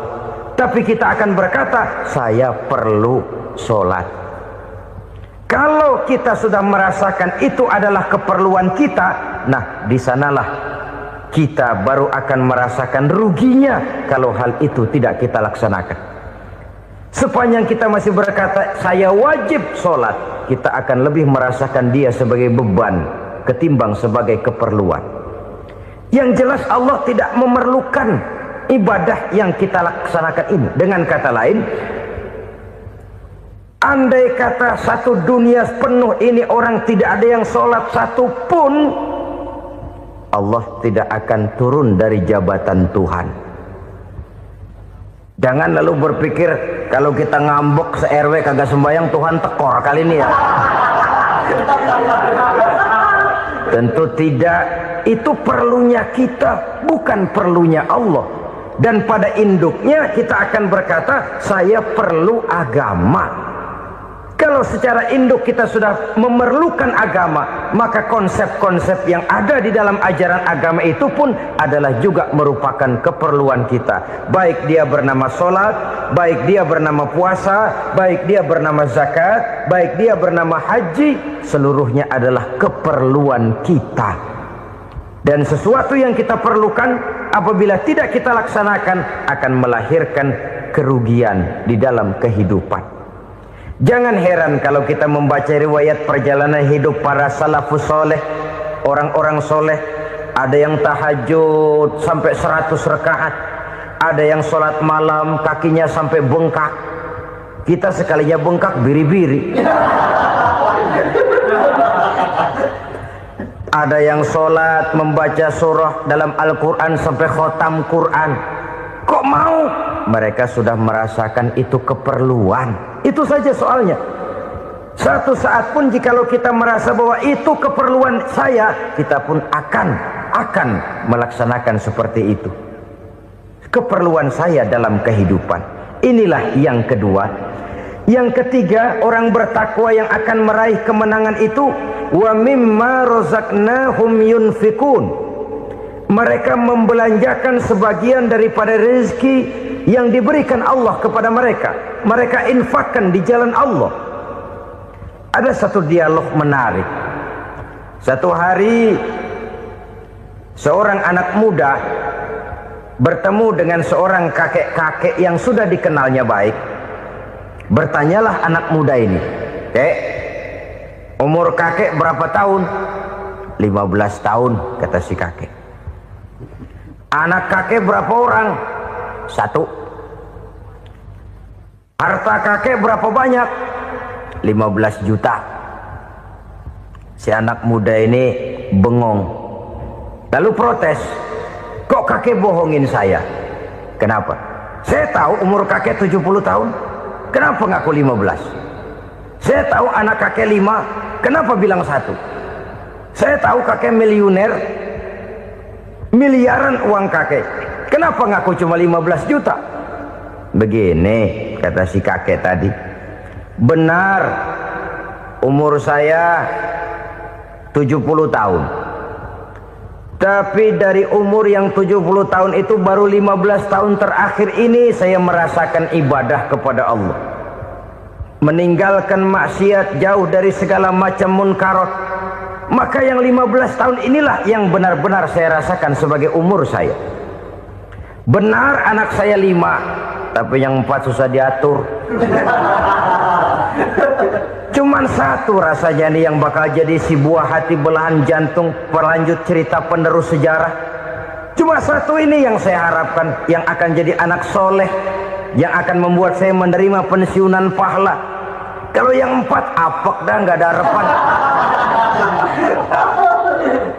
tapi kita akan berkata saya perlu solat. Kalau kita sudah merasakan itu adalah keperluan kita, nah di sanalah kita baru akan merasakan ruginya kalau hal itu tidak kita laksanakan. Sepanjang kita masih berkata saya wajib sholat, kita akan lebih merasakan dia sebagai beban ketimbang sebagai keperluan. Yang jelas Allah tidak memerlukan ibadah yang kita laksanakan ini. Dengan kata lain, andai kata satu dunia penuh ini orang tidak ada yang sholat satu pun, Allah tidak akan turun dari jabatan Tuhan. Jangan lalu berpikir kalau kita ngambek se-RW kagak sembahyang Tuhan tekor kali ini ya. Tentu tidak. Itu perlunya kita, bukan perlunya Allah. Dan pada induknya kita akan berkata saya perlu agama. Kalau secara induk kita sudah memerlukan agama, maka konsep-konsep yang ada di dalam ajaran agama itu pun adalah juga merupakan keperluan kita. Baik dia bernama sholat, baik dia bernama puasa, baik dia bernama zakat, baik dia bernama haji, seluruhnya adalah keperluan kita. Dan sesuatu yang kita perlukan apabila tidak kita laksanakan akan melahirkan kerugian di dalam kehidupan. Jangan heran kalau kita membaca riwayat perjalanan hidup para salafus soleh, orang-orang soleh. Ada yang tahajud sampai 100 rakaat, ada yang sholat malam kakinya sampai bengkak. Kita sekalinya bengkak biri-biri. Ada yang sholat membaca surah dalam Al-Quran sampai khotam Quran. Kok mau? Mereka sudah merasakan itu keperluan. Itu saja soalnya. Satu saat pun jikalau kita merasa bahwa itu keperluan saya, kita pun akan melaksanakan seperti itu. Keperluan saya dalam kehidupan. Inilah yang kedua. Yang ketiga, orang bertakwa yang akan meraih kemenangan itu, wa mimma razaqnahum yunfikun. Mereka membelanjakan sebagian daripada rezeki yang diberikan Allah kepada mereka. Mereka infakkan di jalan Allah. Ada satu dialog menarik. Satu hari seorang anak muda bertemu dengan seorang kakek-kakek yang sudah dikenalnya baik. Bertanyalah anak muda ini, "Kek, umur kakek berapa tahun?" 15 tahun, kata si kakek. "Anak kakek berapa orang?" 1. "Harta kakek berapa banyak?" 15 juta. Si anak muda ini bengong, lalu protes, "Kok kakek bohongin saya?" "Kenapa?" "Saya tahu umur kakek 70 tahun. Kenapa ngaku 15? Saya tahu anak kakek 5. Kenapa bilang 1? Saya tahu kakek miliuner, miliaran uang kakek. Kenapa ngaku cuma 15 juta? Begini, kata si kakek tadi. Benar, umur saya 70 tahun. Tapi dari umur yang 70 tahun itu baru 15 tahun terakhir ini saya merasakan ibadah kepada Allah. Meninggalkan maksiat, jauh dari segala macam munkarat. Maka yang 15 tahun inilah yang benar-benar saya rasakan sebagai umur saya. Benar anak saya 5, tapi yang 4 susah diatur. Cuman 1 rasanya nih yang bakal jadi si buah hati belahan jantung berlanjut cerita penerus sejarah. Cuma 1 ini yang saya harapkan, yang akan jadi anak soleh, yang akan membuat saya menerima pensiunan pahala. Kalau yang 4 apek dah, nggak ada harapan.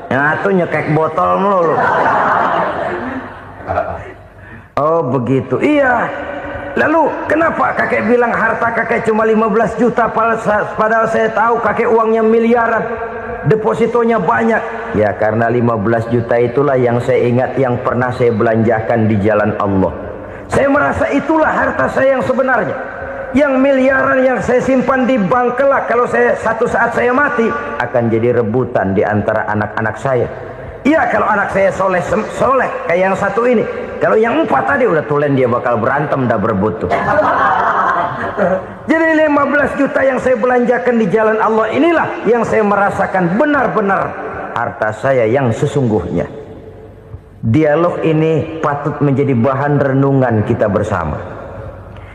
Yang satu nyekek botol melulu. Oh begitu. Iya. Lalu kenapa kakek bilang harta kakek cuma 15 juta padahal saya tahu kakek uangnya miliaran, depositonya banyak? Ya karena 15 juta itulah yang saya ingat yang pernah saya belanjakan di jalan Allah. Saya merasa itulah harta saya yang sebenarnya. Yang miliaran yang saya simpan di bank kelak kalau satu saat saya mati akan jadi rebutan di antara anak-anak saya. Iya kalau anak saya soleh kayak yang satu ini. Kalau yang 4 tadi udah tulen dia bakal berantem dah berebut tuh. Jadi 15 juta yang saya belanjakan di jalan Allah inilah yang saya merasakan benar-benar harta saya yang sesungguhnya. Dialog ini patut menjadi bahan renungan kita bersama.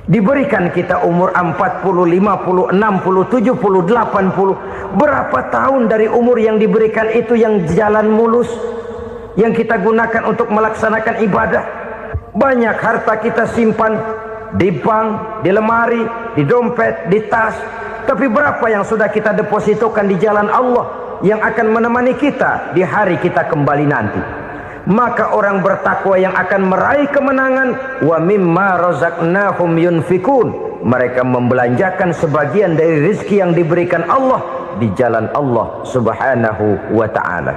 Diberikan kita umur 40, 50, 60, 70, 80. Berapa tahun dari umur yang diberikan itu yang jalan mulus, yang kita gunakan untuk melaksanakan ibadah? Banyak harta kita simpan di bank, di lemari, di dompet, di tas. Tapi berapa yang sudah kita depositokan di jalan Allah yang akan menemani kita di hari kita kembali nanti? Maka orang bertakwa yang akan meraih kemenangan, wa mimma razaqnahum yunfikun, mereka membelanjakan sebagian dari rezeki yang diberikan Allah di jalan Allah subhanahu wa ta'ala.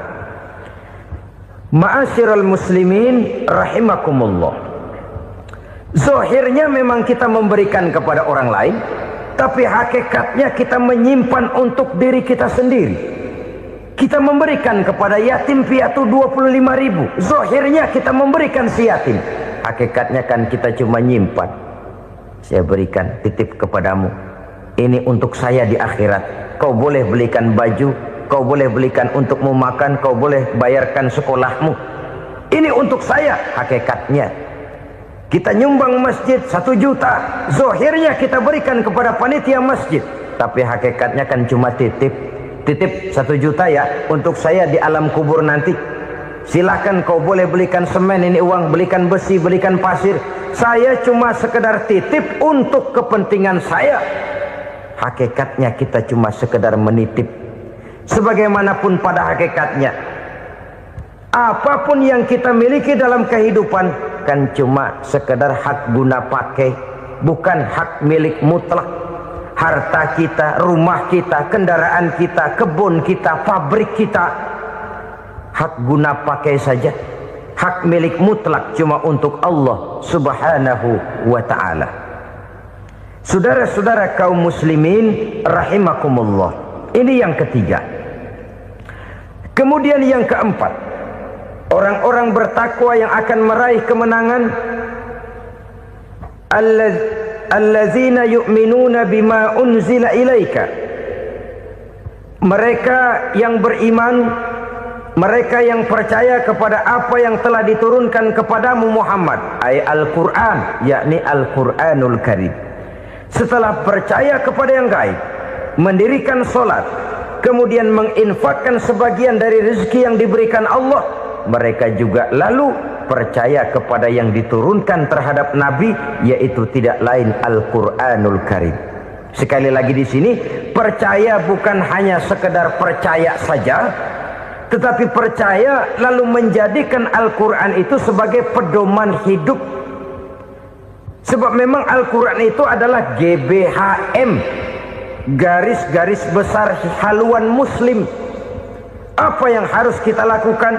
Ma'asyiral muslimin rahimakumullah, zahirnya memang kita memberikan kepada orang lain, tapi hakikatnya kita menyimpan untuk diri kita sendiri. Kita memberikan kepada yatim piatu 25.000. Zahirnya kita memberikan si yatim, hakikatnya kan kita cuma nyimpan. Saya berikan, titip kepadamu, ini untuk saya di akhirat. Kau boleh belikan baju, kau boleh belikan untukmu makan, kau boleh bayarkan sekolahmu. Ini untuk saya. Hakikatnya kita nyumbang masjid 1 juta, zahirnya kita berikan kepada panitia masjid, tapi hakikatnya kan cuma titip 1 juta ya untuk saya di alam kubur nanti. Silakan kau boleh belikan semen, ini uang, belikan besi, belikan pasir. Saya cuma sekedar titip untuk kepentingan saya. Hakikatnya kita cuma sekedar menitip. Sebagaimanapun pada hakikatnya, apapun yang kita miliki dalam kehidupan kan cuma sekedar hak guna pakai, bukan hak milik mutlak. Harta kita, rumah kita, kendaraan kita, kebun kita, pabrik kita, hak guna pakai saja. Hak milik mutlak cuma untuk Allah subhanahu wa ta'ala. Saudara-saudara kaum muslimin rahimakumullah, ini yang ketiga. Kemudian yang keempat, orang-orang bertakwa yang akan meraih kemenangan, allazina yu'minuna bima unzila ilaika, mereka yang beriman, mereka yang percaya kepada apa yang telah diturunkan kepadamu Muhammad, ay Al-Quran, yakni Al-Quranul Karim. Setelah percaya kepada yang gaib, mendirikan solat, kemudian menginfakkan sebagian dari rezeki yang diberikan Allah, mereka juga lalu percaya kepada yang diturunkan terhadap Nabi, yaitu tidak lain Al-Quranul Karim. Sekali lagi di sini, percaya bukan hanya sekedar percaya saja, tetapi percaya lalu menjadikan Al-Quran itu sebagai pedoman hidup. Sebab memang Al-Quran itu adalah GBHM, garis-garis besar haluan muslim. Apa yang harus kita lakukan,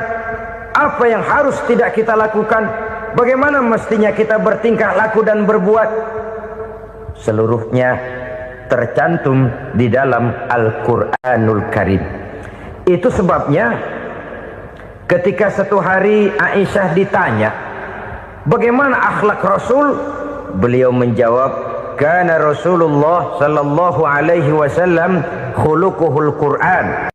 apa yang harus tidak kita lakukan, bagaimana mestinya kita bertingkah laku dan berbuat, seluruhnya tercantum di dalam Al-Quranul Karim. Itu sebabnya ketika satu hari Aisyah ditanya bagaimana akhlak Rasul, beliau menjawab, kana Rasulullah sallallahu alaihi wasallam khuluquhul Quran.